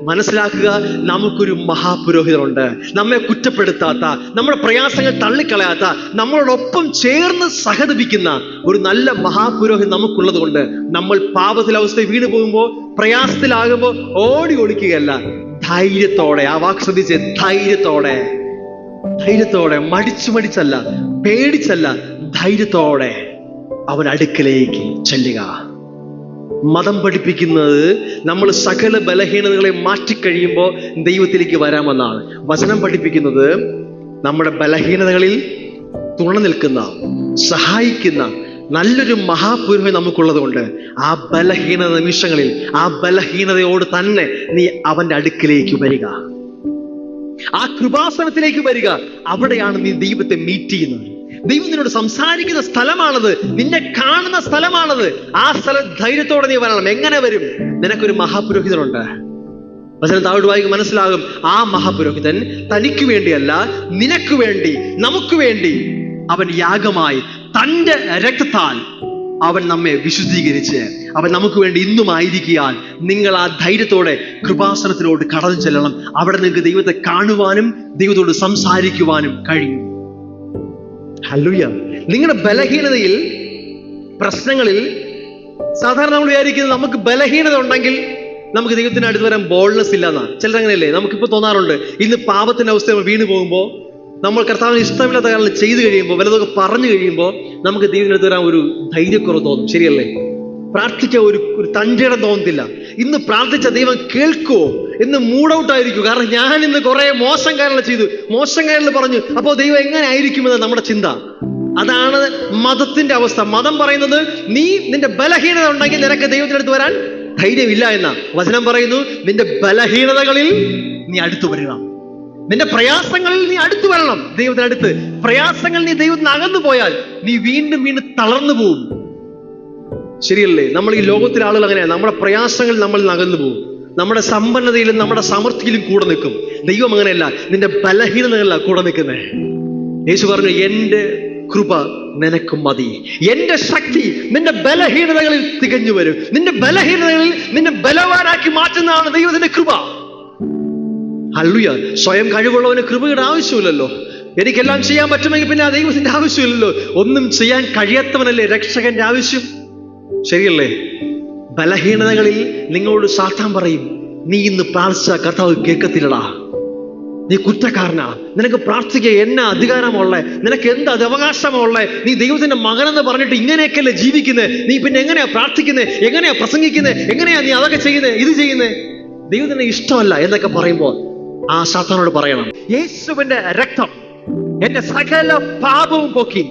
[SPEAKER 1] മനസ്സിലാക്കുക, നമുക്കൊരു മഹാപുരോഹിതനുണ്ട്. നമ്മെ കുറ്റപ്പെടുത്താത്ത, നമ്മുടെ പ്രയാസങ്ങൾ തള്ളിക്കളയാത്ത, നമ്മളോടൊപ്പം ചേർന്ന് സഹതപിക്കുന്ന ഒരു നല്ല മഹാപുരോഹിതൻ നമുക്കുള്ളത് കൊണ്ട് നമ്മൾ പാപത്തിലെ അവസ്ഥയിൽ വീണു പോകുമ്പോൾ, പ്രയാസത്തിലാകുമ്പോൾ ഓടി ഒളിക്കുകയല്ല, ധൈര്യത്തോടെ, ആ വാക്ക് ശ്രദ്ധിച്ച്, ധൈര്യത്തോടെ ധൈര്യത്തോടെ, മടിച്ചല്ല, പേടിച്ചല്ല, ധൈര്യത്തോടെ അവൻ അടുക്കലേക്ക് ചെല്ലുക. മതം പഠിപ്പിക്കുന്നത് നമ്മൾ സകല ബലഹീനതകളെ മാറ്റിക്കഴിയുമ്പോൾ ദൈവത്തിലേക്ക് വരാമെന്നാണ്. വചനം പഠിപ്പിക്കുന്നത് നമ്മുടെ ബലഹീനതകളിൽ തുണ നിൽക്കുന്ന, സഹായിക്കുന്ന നല്ലൊരു മഹാപുരോഹിതൻ നമുക്കുള്ളത് കൊണ്ട് ആ ബലഹീന നിമിഷങ്ങളിൽ ആ ബലഹീനതയോട് തന്നെ നീ അവന്റെ അടുക്കിലേക്ക് വരിക, ആ കൃപാസനത്തിലേക്ക് വരിക. അവിടെയാണ് നീ ദൈവത്തെ മീറ്റ് ചെയ്യുന്നത്. ദൈവം നിന്നോട് സംസാരിക്കുന്ന സ്ഥലമാണത്, നിന്നെ കാണുന്ന സ്ഥലമാണത്. ആ സ്ഥലം ധൈര്യത്തോടെ നീ വരണം. എങ്ങനെ വരും? നിനക്കൊരു മഹാപുരോഹിതനുണ്ട്. വചനം താഴോട്ട് വായിക്ക് മനസ്സിലാകും. ആ മഹാപുരോഹിതൻ തനിക്ക് വേണ്ടിയല്ല, നിനക്ക് വേണ്ടി, നമുക്ക് വേണ്ടി അവൻ യാഗമായി തന്റെ രക്തത്താൽ അവൻ നമ്മെ വിശുദ്ധീകരിച്ച് അവൻ നമുക്ക് വേണ്ടി ഇന്നും ആയിരിക്കാൻ നിങ്ങൾ ആ ധൈര്യത്തോടെ കൃപാസനത്തിലോട്ട് കടന്നു ചെല്ലണം. അവിടെ നിങ്ങൾക്ക് ദൈവത്തെ കാണുവാനും ദൈവത്തോട് സംസാരിക്കുവാനും കഴിയും. ഹല്ലേലൂയ. നിങ്ങളുടെ ബലഹീനതയിൽ, പ്രശ്നങ്ങളിൽ സാധാരണ നമ്മൾ വിചാരിക്കുന്നത് നമുക്ക് ബലഹീനത ഉണ്ടെങ്കിൽ നമുക്ക് ദൈവത്തിന് അടുത്ത് വരാൻ ബോൾഡ്നെസ് ഇല്ല എന്നാണ്. ചിലരങ്ങനെയല്ലേ? നമുക്കിപ്പോ തോന്നാറുണ്ട്, ഇന്ന് പാപത്തിന്റെ അവസ്ഥ നമ്മൾ വീണ് പോകുമ്പോൾ, നമ്മൾ കർത്താവിന് ഇഷ്ടമില്ലാത്ത കാര്യങ്ങൾ ചെയ്തു കഴിയുമ്പോൾ, വല്ലതൊക്കെ പറഞ്ഞു കഴിയുമ്പോൾ നമുക്ക് ദൈവത്തിന് അടുത്ത് വരാൻ ഒരു ധൈര്യക്കുറവ് തോന്നും. ശരിയല്ലേ? പ്രാർത്ഥിക്കാൻ ഒരു തഞ്ചിടം തോന്നത്തില്ല. ഇന്ന് പ്രാർത്ഥിച്ച ദൈവം കേൾക്കുമോ എന്ന് മൂഡ് ഔട്ട് ആയിരിക്കും. കാരണം ഞാൻ ഇന്ന് കുറെ മോശം കാര്യങ്ങൾ ചെയ്തു, മോശം കാര്യങ്ങൾ പറഞ്ഞു, അപ്പോൾ ദൈവം എങ്ങനെ ആയിരിക്കുമെന്ന് നമ്മുടെ ചിന്ത. അതാണ് മതത്തിന്റെ അവസ്ഥ. മതം പറയുന്നത് നീ നിന്റെ ബലഹീനത ഉണ്ടെങ്കിൽ നിനക്ക് ദൈവത്തിന്റെ അടുത്ത് വരാൻ ധൈര്യമില്ല എന്ന. വചനം പറയുന്നു, നിന്റെ ബലഹീനതകളിൽ നീ അടുത്തു വരിക, നിന്റെ പ്രയാസങ്ങളിൽ നീ അടുത്തു വരണം ദൈവത്തിനടുത്ത്. പ്രയാസങ്ങൾ നീ ദൈവത്തിന് അകന്നു പോയാൽ നീ വീണ്ടും തളർന്നു പോകും. ശരിയല്ലേ? നമ്മൾ ഈ ലോകത്തിലെ ആളുകൾ അങ്ങനെയാണ്. നമ്മുടെ പ്രയാസങ്ങൾ നമ്മൾ അകന്നു പോകും. നമ്മുടെ സമ്പന്നതയിലും നമ്മുടെ സമൃദ്ധിയിലും കൂടെ നിൽക്കും. ദൈവം അങ്ങനെയല്ല, നിന്റെ ബലഹീനതകളിലാണ് കൂടെ നിൽക്കുന്നത്. യേശു പറഞ്ഞു, എന്റെ കൃപ നിനക്ക് മതി, എന്റെ ശക്തി നിന്റെ ബലഹീനതകളിൽ തികഞ്ഞു വരും. നിന്റെ ബലഹീനതകളിൽ നിന്നെ ബലവാനാക്കി മാറ്റുന്നതാണ് ദൈവത്തിന്റെ കൃപ. ഹല്ലേലൂയ. സ്വയം കഴിവുള്ളവന് കൃപയുടെ ആവശ്യമില്ലല്ലോ. എനിക്കെല്ലാം ചെയ്യാൻ പറ്റുമെങ്കിൽ പിന്നെ ആ ദൈവത്തിന്റെ ആവശ്യമില്ലല്ലോ. ഒന്നും ചെയ്യാൻ കഴിയാത്തവനല്ലേ രക്ഷകന്റെ ആവശ്യം? ശരിയല്ലേ? ബലഹീനതകളിൽ നിങ്ങളോട് സാത്താൻ പറയും, നീ ഇന്ന് പ്രാർത്ഥിച്ച കർത്താവ് കേൾക്കത്തില്ലടാ, നീ കുറ്റക്കാരനാ, നിനക്ക് പ്രാർത്ഥിക്കുക എന്നാ അധികാരമുള്ള, നിനക്ക് എന്ത് അവകാശമുള്ള, നീ ദൈവത്തിന്റെ മകനെന്ന് പറഞ്ഞിട്ട് ഇങ്ങനെയൊക്കെയല്ലേ ജീവിക്കുന്നത്, നീ പിന്നെ എങ്ങനെയാ പ്രാർത്ഥിക്കുന്നത്, എങ്ങനെയാ പ്രസംഗിക്കുന്നത്, എങ്ങനെയാ നീ അതൊക്കെ ചെയ്യുന്നത്, ഇത് ചെയ്യുന്നത്, ദൈവത്തിന് ഇഷ്ടമല്ല എന്നൊക്കെ പറയുമ്പോൾ ആ സാത്താനോട് പറയണം, യേശുവിന്റെ രക്തം എന്റെ സകല പാപവും പോക്കി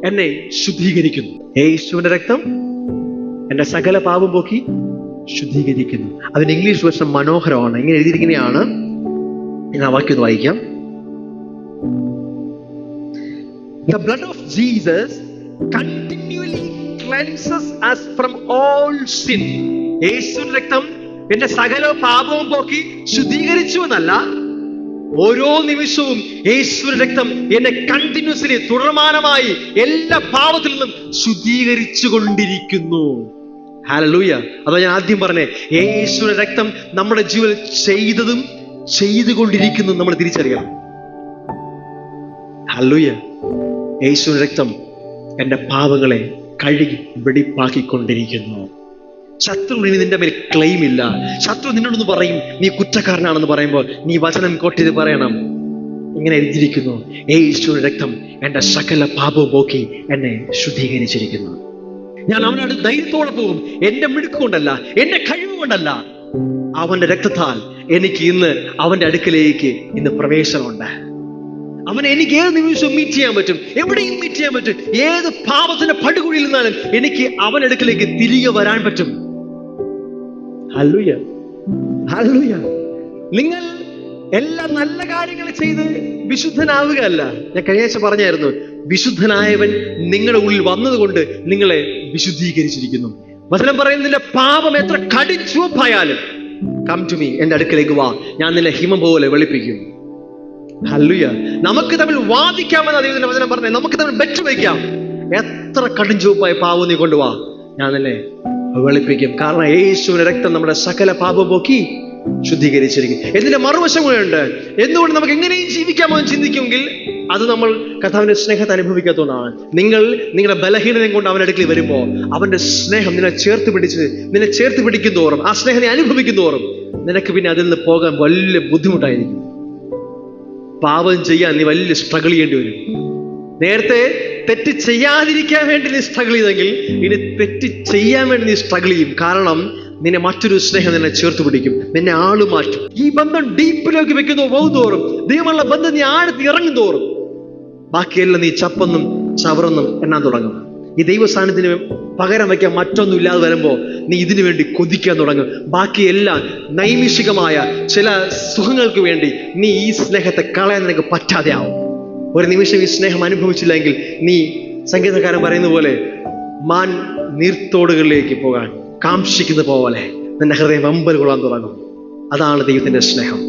[SPEAKER 1] എന്നെ ശുദ്ധീകരിക്കുന്നു. യേശുവിന്റെ രക്തം എന്റെ സകല പാപം പോക്കി ശുദ്ധീകരിക്കുന്നു. അതിന് ഇംഗ്ലീഷ് വേർഷൻ മനോഹരമാണ്. ഇങ്ങനെ എഴുതിയിരിക്കുന്നതാണ്. ഞാൻ വാക്യം ഒന്ന് വായിക്കാം. The blood of Jesus continually cleanses us from all sin. യേശുവിന്റെ രക്തം എന്റെ സകല പാപവും പോക്കി ശുദ്ധീകരിച്ചു എന്നല്ല, ഓരോ നിമിഷവും യേശുവിന്റെ രക്തം എന്നെ കണ്ടിന്യൂസ്ലി തുടർമാനമായി എല്ലാ പാപത്തിൽ നിന്നും ശുദ്ധീകരിച്ചു കൊണ്ടിരിക്കുന്നു. ഹല്ലേലൂയ. അതാ ഞാൻ ആദ്യം പറഞ്ഞേ, യേശുവിന്റെ രക്തം നമ്മുടെ ജീവിതത്തിൽ ചെയ്തതും ചെയ്തുകൊണ്ടിരിക്കുന്നു നമ്മൾ തിരിച്ചറിയണം. ഹല്ലേലൂയ. യേശുവിന്റെ രക്തം എന്റെ പാപങ്ങളെ കഴുകി വെടിപ്പാക്കിക്കൊണ്ടിരിക്കുന്നു. ശത്രു ഇനി നിന്റെ മേൽ ക്ലെയിം ഇല്ല. ശത്രു നിന്നോടൊന്ന് പറയും നീ കുറ്റക്കാരനാണെന്ന് പറയുമ്പോൾ നീ വചനം കോട്ട് പറയണം, ഇങ്ങനെ എഴുതിയിരിക്കുന്നു, യേശുവിന്റെ രക്തം എന്റെ സകല പാപവും പോക്കി എന്നെ ശുദ്ധീകരിച്ചിരിക്കുന്നു. ഞാൻ അവനോട് ധൈര്യത്തോടെ പോകും. എന്റെ മിടുക്ക് കൊണ്ടല്ല, എന്റെ കഴിവ് കൊണ്ടല്ല, അവന്റെ രക്തത്താൽ എനിക്ക് ഇന്ന് അവന്റെ അടുക്കലേക്ക് ഇന്ന് പ്രവേശനമുണ്ട്. അവനെ എനിക്ക് ഏത് നിമിഷവും മീറ്റ് ചെയ്യാൻ പറ്റും, എവിടെയും മീറ്റ് ചെയ്യാൻ പറ്റും. ഏത് പാപത്തിന്റെ പടുകുഴിയിൽ നിന്നാലും എനിക്ക് അവന്റെ അടുക്കലേക്ക് തിരികെ വരാൻ പറ്റും. Hallelujah, hallelujah. നിങ്ങൾ എല്ലാ നല്ല കാര്യങ്ങൾ ചെയ്ത് വിശുദ്ധനാവുകയല്ല. ഞാൻ കഴിഞ്ഞ ആഴ്ച പറഞ്ഞായിരുന്നു, വിശുദ്ധനായവൻ നിങ്ങളുടെ ഉള്ളിൽ വന്നതുകൊണ്ട് നിങ്ങളെ വിശുദ്ധീകരിച്ചിരിക്കുന്നു. വചനം പറയുന്നില്ല, പാപം എത്ര കടിച്ചുവപ്പായാലും കം ടു മീ, എന്റെ അടുക്കലേക്ക് വാ, ഞാൻ നിന്നെ ഹിമം പോലെ വെളുപ്പിക്കും. ഹല്ലേലൂയ. നമുക്ക് തമ്മിൽ വാദിക്കാമെന്ന ദൈവത്തിന്റെ വചനം പറഞ്ഞേ, നമുക്ക് തമ്മിൽ ബെറ്റ് വയ്ക്കാം. എത്ര കടുംചുവപ്പായ പാവം നീ കൊണ്ടുവാ, ഞാൻ നിന്നെ വെളുപ്പിക്കും. കാരണം യേശുവിന്റെ രക്തം നമ്മുടെ സകല പാപം പോക്കി ശുദ്ധീകരിച്ചിരിക്കും. ഇതിന്റെ മറുവശം കൂടെയുണ്ട്. എന്തുകൊണ്ട് നമുക്ക് എങ്ങനെയും ജീവിക്കാമോ എന്ന് ചിന്തിക്കുമെങ്കിൽ അത് നമ്മൾ കർത്താവിന്റെ സ്നേഹത്തെ അനുഭവിക്കാത്തതുകൊണ്ടാണ്. നിങ്ങൾ നിങ്ങളുടെ ബലഹീനതയും കൊണ്ട് അവന്റെ അടുക്കൽ വരുമ്പോൾ അവന്റെ സ്നേഹം നിന്നെ ചേർത്ത് പിടിക്കും തോറും, ആ സ്നേഹത്തെ അനുഭവിക്കും തോറും നിനക്ക് പിന്നെ അതിൽ നിന്ന് പോകാൻ വലിയ ബുദ്ധിമുട്ടായിരിക്കും. പാപം ചെയ്യാൻ നീ വലിയ സ്ട്രഗിൾ ചെയ്യേണ്ടി വരും. നേരത്തെ തെറ്റ് ചെയ്യാതിരിക്കാൻ വേണ്ടി നീ സ്ട്രഗിൾ ചെയ്തെങ്കിൽ ഇനി തെറ്റ് ചെയ്യാൻ വേണ്ടി നീ സ്ട്രഗിൾ ചെയ്യും. കാരണം നിന്നെ മറ്റൊരു സ്നേഹം നിന്നെ ചേർത്ത് പിടിക്കും, നിന്നെ ആള് മാറ്റും. ഈ ബന്ധം ഡീപ്പിലേക്ക് വെക്കുന്നു പോകും തോറും, ദൈവമുള്ള ബന്ധം നീ ആഴത്തിൽ ഇറങ്ങും തോറും ബാക്കിയെല്ലാം നീ ചപ്പെന്നും ചവറെന്നും എണ്ണാൻ തുടങ്ങും. ഈ ദൈവ സാന്നിധ്യത്തിന് പകരം വയ്ക്കാൻ മറ്റൊന്നും ഇല്ലാതെ വരുമ്പോൾ നീ ഇതിനു വേണ്ടി കൊതിക്കാൻ തുടങ്ങും. ബാക്കിയെല്ലാം നൈമിഷികമായ ചില സുഖങ്ങൾക്ക് വേണ്ടി നീ ഈ സ്നേഹത്തെ കളയാൻ നിനക്ക് പറ്റാതെ ആവും. ഒരു നിമിഷം ഈ സ്നേഹം അനുഭവിച്ചില്ലെങ്കിൽ നീ സംഗീതക്കാരൻ പറയുന്ന പോലെ മാൻ നീർത്തോടുകളിലേക്ക് പോകാൻ കാംക്ഷിക്കുന്ന പോലെ നിന്റെ ഹൃദയം വെമ്പൽ കൊള്ളാൻ തുടങ്ങും. അതാണ് ദൈവത്തിന്റെ സ്നേഹം.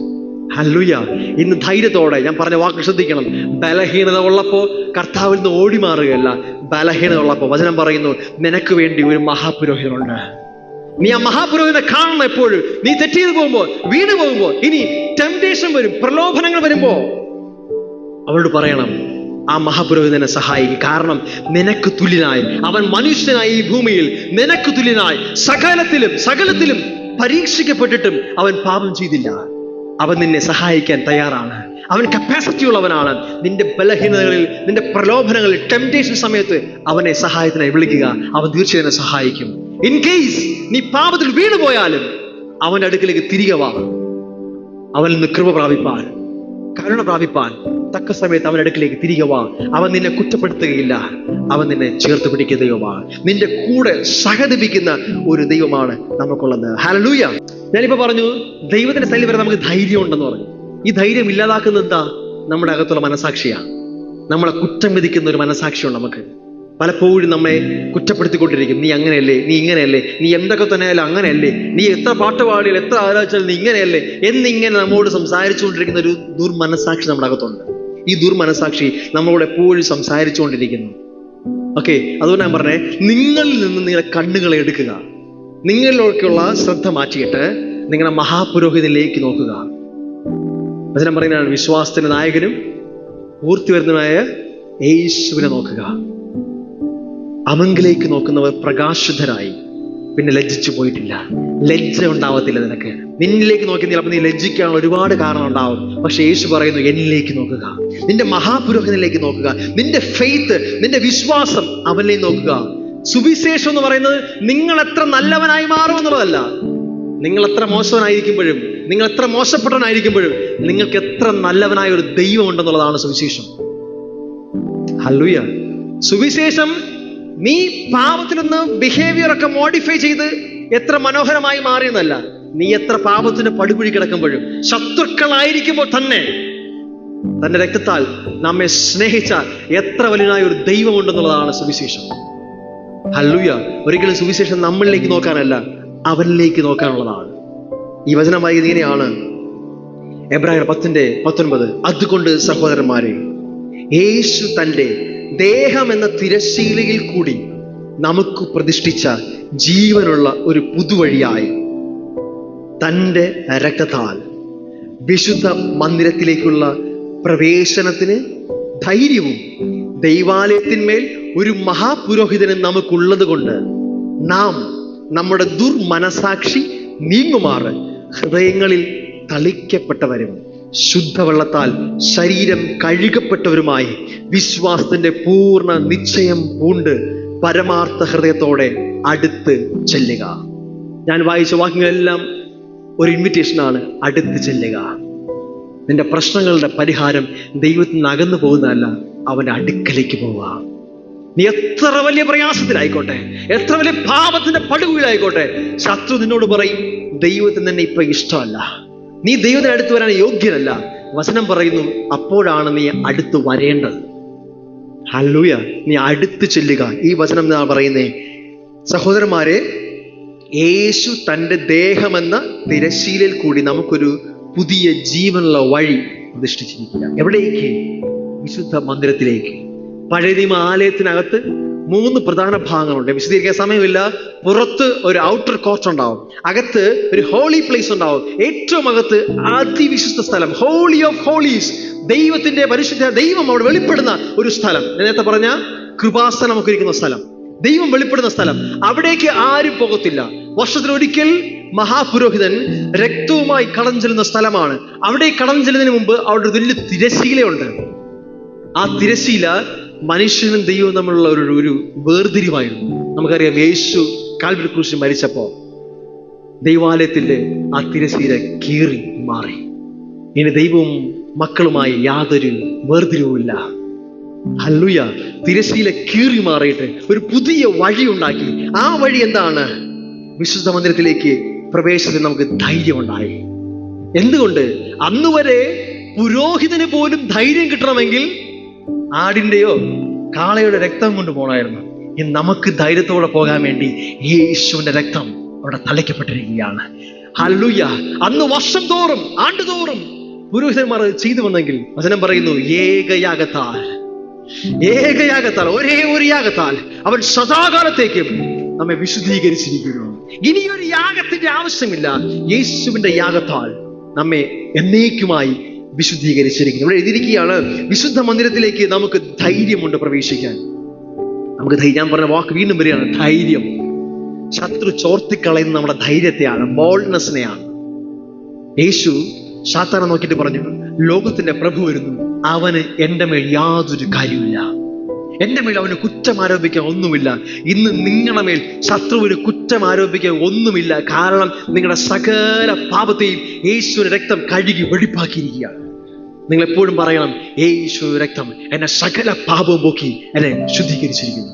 [SPEAKER 1] ഹല്ലേലൂയ. ഇന്ന് ധൈര്യത്തോടെ ഞാൻ പറഞ്ഞ വാക്ക് ശ്രദ്ധിക്കണം. ബലഹീനത ഉള്ളപ്പോൾ കർത്താവിൽ നിന്ന് ഓടി മാറുകയല്ല. ബലഹീനത ഉള്ളപ്പോൾ വചനം പറയുന്നു, നിനക്ക് വേണ്ടി ഒരു മഹാപുരോഹിതനുണ്ട്. നീ ആ മഹാപുരോഹിതനെ കാണണം എപ്പോഴും. നീ തെറ്റ് ചെയ്ത് പോകുമ്പോൾ, വീണ് പോകുമ്പോൾ, ഇനി ടെംപ്റ്റേഷൻ വരും, പ്രലോഭനങ്ങൾ വരുമ്പോ അവളോട് പറയണം, ആ മഹാപുരോഹിതനെ സഹായിക്കും. കാരണം നിനക്ക് തുല്യനായി അവൻ മനുഷ്യനായി ഈ ഭൂമിയിൽ നിനക്ക് തുല്യനായി സകലത്തിലും പരീക്ഷിക്കപ്പെട്ടിട്ടും അവൻ പാപം ചെയ്തില്ല. അവൻ നിന്നെ സഹായിക്കാൻ തയ്യാറാണ്. അവൻ കപ്പാസിറ്റി ഉള്ളവനാണ്. നിന്റെ ബലഹീനതകളിൽ, നിന്റെ പ്രലോഭനങ്ങളിൽ, ടെംപ്റ്റേഷൻ സമയത്ത് അവനെ സഹായത്തിനായി വിളിക്കുക. അവൻ തീർച്ചയായും സഹായിക്കും. ഇൻ കേസ് നീ പാപത്തിൽ വീണു പോയാലും അവന്റെ അടുക്കിലേക്ക് തിരികെ വാ. അവനിൽ നിന്ന് കൃപ പ്രാപിപ്പാൻ, കരുണ പ്രാപിപ്പാൻ തക്ക സമയത്ത് അവന്റെ അടുക്കിലേക്ക് തിരികെ വാ. അവൻ നിന്നെ കുറ്റപ്പെടുത്തുകയില്ല. അവൻ നിന്നെ ചേർത്ത് പിടിക്കുന്ന ദൈവമാണ്. നിന്റെ കൂടെ സഹതപിക്കുന്ന ഒരു ദൈവമാണ് നമുക്കുള്ളത്. ഹല്ലേലൂയ. ഞാനിപ്പോ പറഞ്ഞു ദൈവത്തിന്റെ സന്നിധിയിൽ വരെ നമുക്ക് ധൈര്യം ഉണ്ടെന്ന് പറഞ്ഞു. ഈ ധൈര്യം ഇല്ലാതാക്കുന്നത് എന്താ? നമ്മുടെ അകത്തുള്ള മനസാക്ഷിയാണ്. നമ്മളെ കുറ്റം വിധിക്കുന്ന ഒരു മനസാക്ഷിയുണ്ട് നമുക്ക്. പലപ്പോഴും നമ്മെ കുറ്റപ്പെടുത്തിക്കൊണ്ടിരിക്കും. നീ അങ്ങനെയല്ലേ, നീ ഇങ്ങനെയല്ലേ, നീ എന്തൊക്കെ തന്നെയല്ലേ അങ്ങനെയല്ലേ, നീ എത്ര പാട്ട് പാടിയാലും എത്ര ആരാച്ചാലും നീ ഇങ്ങനെയല്ലേ എന്നിങ്ങനെ നമ്മോട് സംസാരിച്ചുകൊണ്ടിരിക്കുന്ന ഒരു ദുർമനസാക്ഷി നമ്മുടെ അകത്തുണ്ട്. ഈ ദുർമനസാക്ഷി നമ്മളോട് എപ്പോഴും സംസാരിച്ചുകൊണ്ടിരിക്കുന്നു. ഓക്കെ, അതുകൊണ്ട് ഞാൻ പറഞ്ഞേ, നിങ്ങളിൽ നിന്ന് നിങ്ങളുടെ കണ്ണുകളെ എടുക്കുക. നിങ്ങളിലേക്കുള്ള ശ്രദ്ധ മാറ്റിയിട്ട് നിങ്ങളുടെ മഹാപുരോഹിതനിലേക്ക് നോക്കുക. വചനം പറയുന്നതാണ്, വിശ്വാസത്തിന്റെ നായകനും പൂർത്തി വരുന്നതുമായ യേശുവിനെ നോക്കുക. അവങ്കിലേക്ക് നോക്കുന്നവർ പ്രകാശിതരായി പിന്നെ ലജ്ജിച്ചു പോയിട്ടില്ല. ലജ്ജ ഉണ്ടാവത്തില്ല നിനക്ക്. നിന്നിലേക്ക് നോക്കി അപ്പൊ നീ ലജ്ജിക്കാനുള്ള ഒരുപാട് കാരണം ഉണ്ടാവും. പക്ഷെ യേശു പറയുന്നു, എന്നിലേക്ക് നോക്കുക, നിന്റെ മഹാപുരോഹിതനിലേക്ക് നോക്കുക. നിന്റെ ഫെയ്ത്ത്, നിന്റെ വിശ്വാസം അവനിലേക്ക് നോക്കുക. സുവിശേഷം എന്ന് പറയുന്നത് നിങ്ങൾ എത്ര നല്ലവനായി മാറും എന്നുള്ളതല്ല. നിങ്ങൾ എത്ര മോശവനായിരിക്കുമ്പോഴും, നിങ്ങൾ എത്ര മോശപ്പെട്ടവനായിരിക്കുമ്പോഴും നിങ്ങൾക്ക് എത്ര നല്ലവനായ ഒരു ദൈവം ഉണ്ടെന്നുള്ളതാണ് സുവിശേഷം. ഹല്ലേലൂയ. സുവിശേഷം നീ പാപത്തിൽ നിന്ന് ബിഹേവിയർ ഒക്കെ മോഡിഫൈ ചെയ്ത് എത്ര മനോഹരമായി മാറിയെന്നല്ല, നീ എത്ര പാപത്തിന് പടുകുഴി കിടക്കുമ്പോഴും ശത്രുക്കളായിരിക്കുമ്പോൾ തന്നെ തന്റെ രക്തത്താൽ നമ്മെ സ്നേഹിച്ച എത്ര വലിയ ഒരു ദൈവം ഉണ്ടെന്നുള്ളതാണ് സുവിശേഷം. ഹല്ലേലൂയ. ഒരിക്കലും സുവിശേഷം നമ്മളിലേക്ക് നോക്കാനല്ല, അവനിലേക്ക് നോക്കാനുള്ളതാണ്. ഈ വചനം വായിക്കുന്നത് ഇങ്ങനെയാണ്, എബ്രായർ 10:19. അതുകൊണ്ട് സഹോദരന്മാരെ, യേശു തന്റെ ദേഹം എന്ന തിരശ്ശീലയിൽ കൂടി നമുക്ക് പ്രതിഷ്ഠിച്ച ജീവനുള്ള ഒരു പുതുവഴിയായി തന്റെ രക്തത്താൽ വിശുദ്ധ മന്ദിരത്തിലേക്കുള്ള പ്രവേശനത്തിന് ധൈര്യവും ദൈവാലയത്തിന്മേൽ ഒരു മഹാപുരോഹിതന് നമുക്കുള്ളത് കൊണ്ട് നാം നമ്മുടെ ദുർമനസാക്ഷി നീങ്ങുമാറ് ഹൃദയങ്ങളിൽ തളിക്കപ്പെട്ടവരും ശുദ്ധവെള്ളത്താൽ ശരീരം കഴുകപ്പെട്ടവരുമായി വിശ്വാസത്തിന്റെ പൂർണ്ണ നിശ്ചയം പൂണ്ട് പരമാർത്ഥ ഹൃദയത്തോടെ അടുത്ത് ചെല്ലുക. ഞാൻ വായിച്ച വാക്യങ്ങളെല്ലാം ഒരു ഇൻവിറ്റേഷനാണ്. അടുത്ത് ചെല്ലുക. നിന്റെ പ്രശ്നങ്ങളുടെ പരിഹാരം ദൈവത്തിൽ നിന്ന് അകന്നു പോകുന്നതല്ല, അവന്റെ അടുക്കലേക്ക് പോവുക. നീ എത്ര വലിയ പ്രയാസത്തിലായിക്കോട്ടെ, എത്ര വലിയ പാപത്തിന്റെ പടുകുഴിയിലായിക്കോട്ടെ, ശത്രു നിന്നോട് പറയും ദൈവത്തിന് തന്നെ ഇപ്പൊ ഇഷ്ടമല്ല, നീ ദൈവത്തിന് അടുത്ത് വരാൻ യോഗ്യനല്ല. വചനം പറയുന്നു, അപ്പോഴാണ് നീ അടുത്ത് വരേണ്ടത്. ഹല്ലേലൂയ. നീ അടുത്ത് ചെല്ലുക. ഈ വചനം എന്താ പറയുന്നേ? സഹോദരന്മാരെ, യേശു തന്റെ ദേഹമെന്ന തിരശ്ശീലയിൽ കൂടി നമുക്കൊരു പുതിയ ജീവനുള്ള വഴി പ്രതിഷ്ഠിച്ചിരിക്കുക. എവിടേക്ക്? വിശുദ്ധ മന്ദിരത്തിലേക്ക്. പഴയ നിയമ ആലയത്തിനകത്ത് 3 പ്രധാന ഭാഗങ്ങളുണ്ട്. വിശദീകരിക്കാൻ സമയമില്ല. പുറത്ത് ഒരു ഔട്ടർ കോർട്ട് ഉണ്ടാവും, അകത്ത് ഒരു ഹോളി പ്ലേസ് ഉണ്ടാവും, ഏറ്റവും അകത്ത് അതിവിശുദ്ധ സ്ഥലം, ഹോളി ഓഫ് ഹോളീസ്, ദൈവത്തിന്റെ പരിശുദ്ധ ദൈവം അവിടെ വെളിപ്പെടുന്ന ഒരു സ്ഥലം. നേരത്തെ പറഞ്ഞ കൃപാസനം ഒക്കെ ഇരിക്കുന്ന സ്ഥലം, ദൈവം വെളിപ്പെടുന്ന സ്ഥലം. അവിടേക്ക് ആരും പോകത്തില്ല. വർഷത്തിലൊരിക്കൽ മഹാപുരോഹിതൻ രക്തവുമായി കടന്നു ചെല്ലുന്ന സ്ഥലമാണ്. അവിടെ കടന്നു ചെല്ലുന്നതിന് മുമ്പ് അവിടെ ഒരു വലിയ തിരശീലയുണ്ട്. ആ തിരശീല മനുഷ്യനും ദൈവവും തമ്മിലുള്ള ഒരു വേർതിരിവായിരുന്നു. നമുക്കറിയാം, യേശു കാൽവരി ക്രൂശിൽ മരിച്ചപ്പോ ദൈവാലയത്തിന്റെ ആ തിരശീല കീറി മാറി. ഇനി ദൈവവും മക്കളുമായി യാതൊരു വേർതിരിവുമില്ല. ഹല്ലേലൂയ. തിരശീല കീറി മാറിയിട്ട് ഒരു പുതിയ വഴി ഉണ്ടാക്കി. ആ വഴി എന്താണ്? വിശുദ്ധ മന്ദിരത്തിലേക്ക് പ്രവേശനത്തിന് നമുക്ക് ധൈര്യമുണ്ടായി. എന്തുകൊണ്ട്? അന്നുവരെ പുരോഹിതന് പോലും ധൈര്യം കിട്ടണമെങ്കിൽ ആടിന്റെയോ കാളയുടെ രക്തം കൊണ്ട് പോകണമായിരുന്നു. ഇനി നമുക്ക് ധൈര്യത്തോടെ പോകാൻ വേണ്ടി യേശുവിന്റെ രക്തം അവിടെ തളിക്കപ്പെട്ടിരിക്കുകയാണ്. ഹല്ലേലൂയ. അന്ന് വർഷം തോറും ആണ്ടുതോറും പുരോഹിതന്മാർ ചെയ്തു വന്നെങ്കിൽ വചനം പറയുന്നു, ഏകയാഗത്താൽ ഒരേ ഒരു യാഗത്താൽ അവൻ സദാകാലത്തേക്കും നമ്മെ വിശുദ്ധീകരിച്ചിരിക്കുന്നു. ഇനിയൊരു യാഗത്തിന്റെ ആവശ്യമില്ല. യേശുവിന്റെ യാഗത്താൽ നമ്മെ എന്നേക്കുമായി വിശുദ്ധീകരിച്ചിരിക്കുന്നു. ഇവിടെ എഴുതിയിരിക്കുകയാണ്, വിശുദ്ധ മന്ദിരത്തിലേക്ക് നമുക്ക് ധൈര്യമുണ്ട് പ്രവേശിക്കാൻ. നമുക്ക് ഞാൻ പറഞ്ഞ വാക്ക് വീണ്ടും വരികയാണ്, ധൈര്യം. ശത്രു ചോർത്തിക്കളയുന്ന നമ്മുടെ ധൈര്യത്തെയാണ്, ബോൾഡ്നെസ്സിനെയാണ്. യേശു സാത്താനെ നോക്കിയിട്ട് പറഞ്ഞു, ലോകത്തിന്റെ പ്രഭു വരുന്നു, അവന് എൻ്റെ മേൽ യാതൊരു കാര്യമില്ല, എൻ്റെ മേൽ അവന് കുറ്റം ആരോപിക്കാൻ ഒന്നുമില്ല. ഇന്ന് നിങ്ങളുടെ മേൽ ശത്രുവിന് കുറ്റം ആരോപിക്കാൻ ഒന്നുമില്ല. കാരണം നിങ്ങളുടെ സകല പാപത്തെയും യേശുവിന്റെ രക്തം കഴുകി വെടിപ്പാക്കിയിരിക്കുകയാണ്. നിങ്ങൾ എപ്പോഴും പറയണം, യേശു രക്തം എന്നെ സകല പാപവും പോക്കി എന്നെ ശുദ്ധീകരിച്ചിരിക്കുന്നു.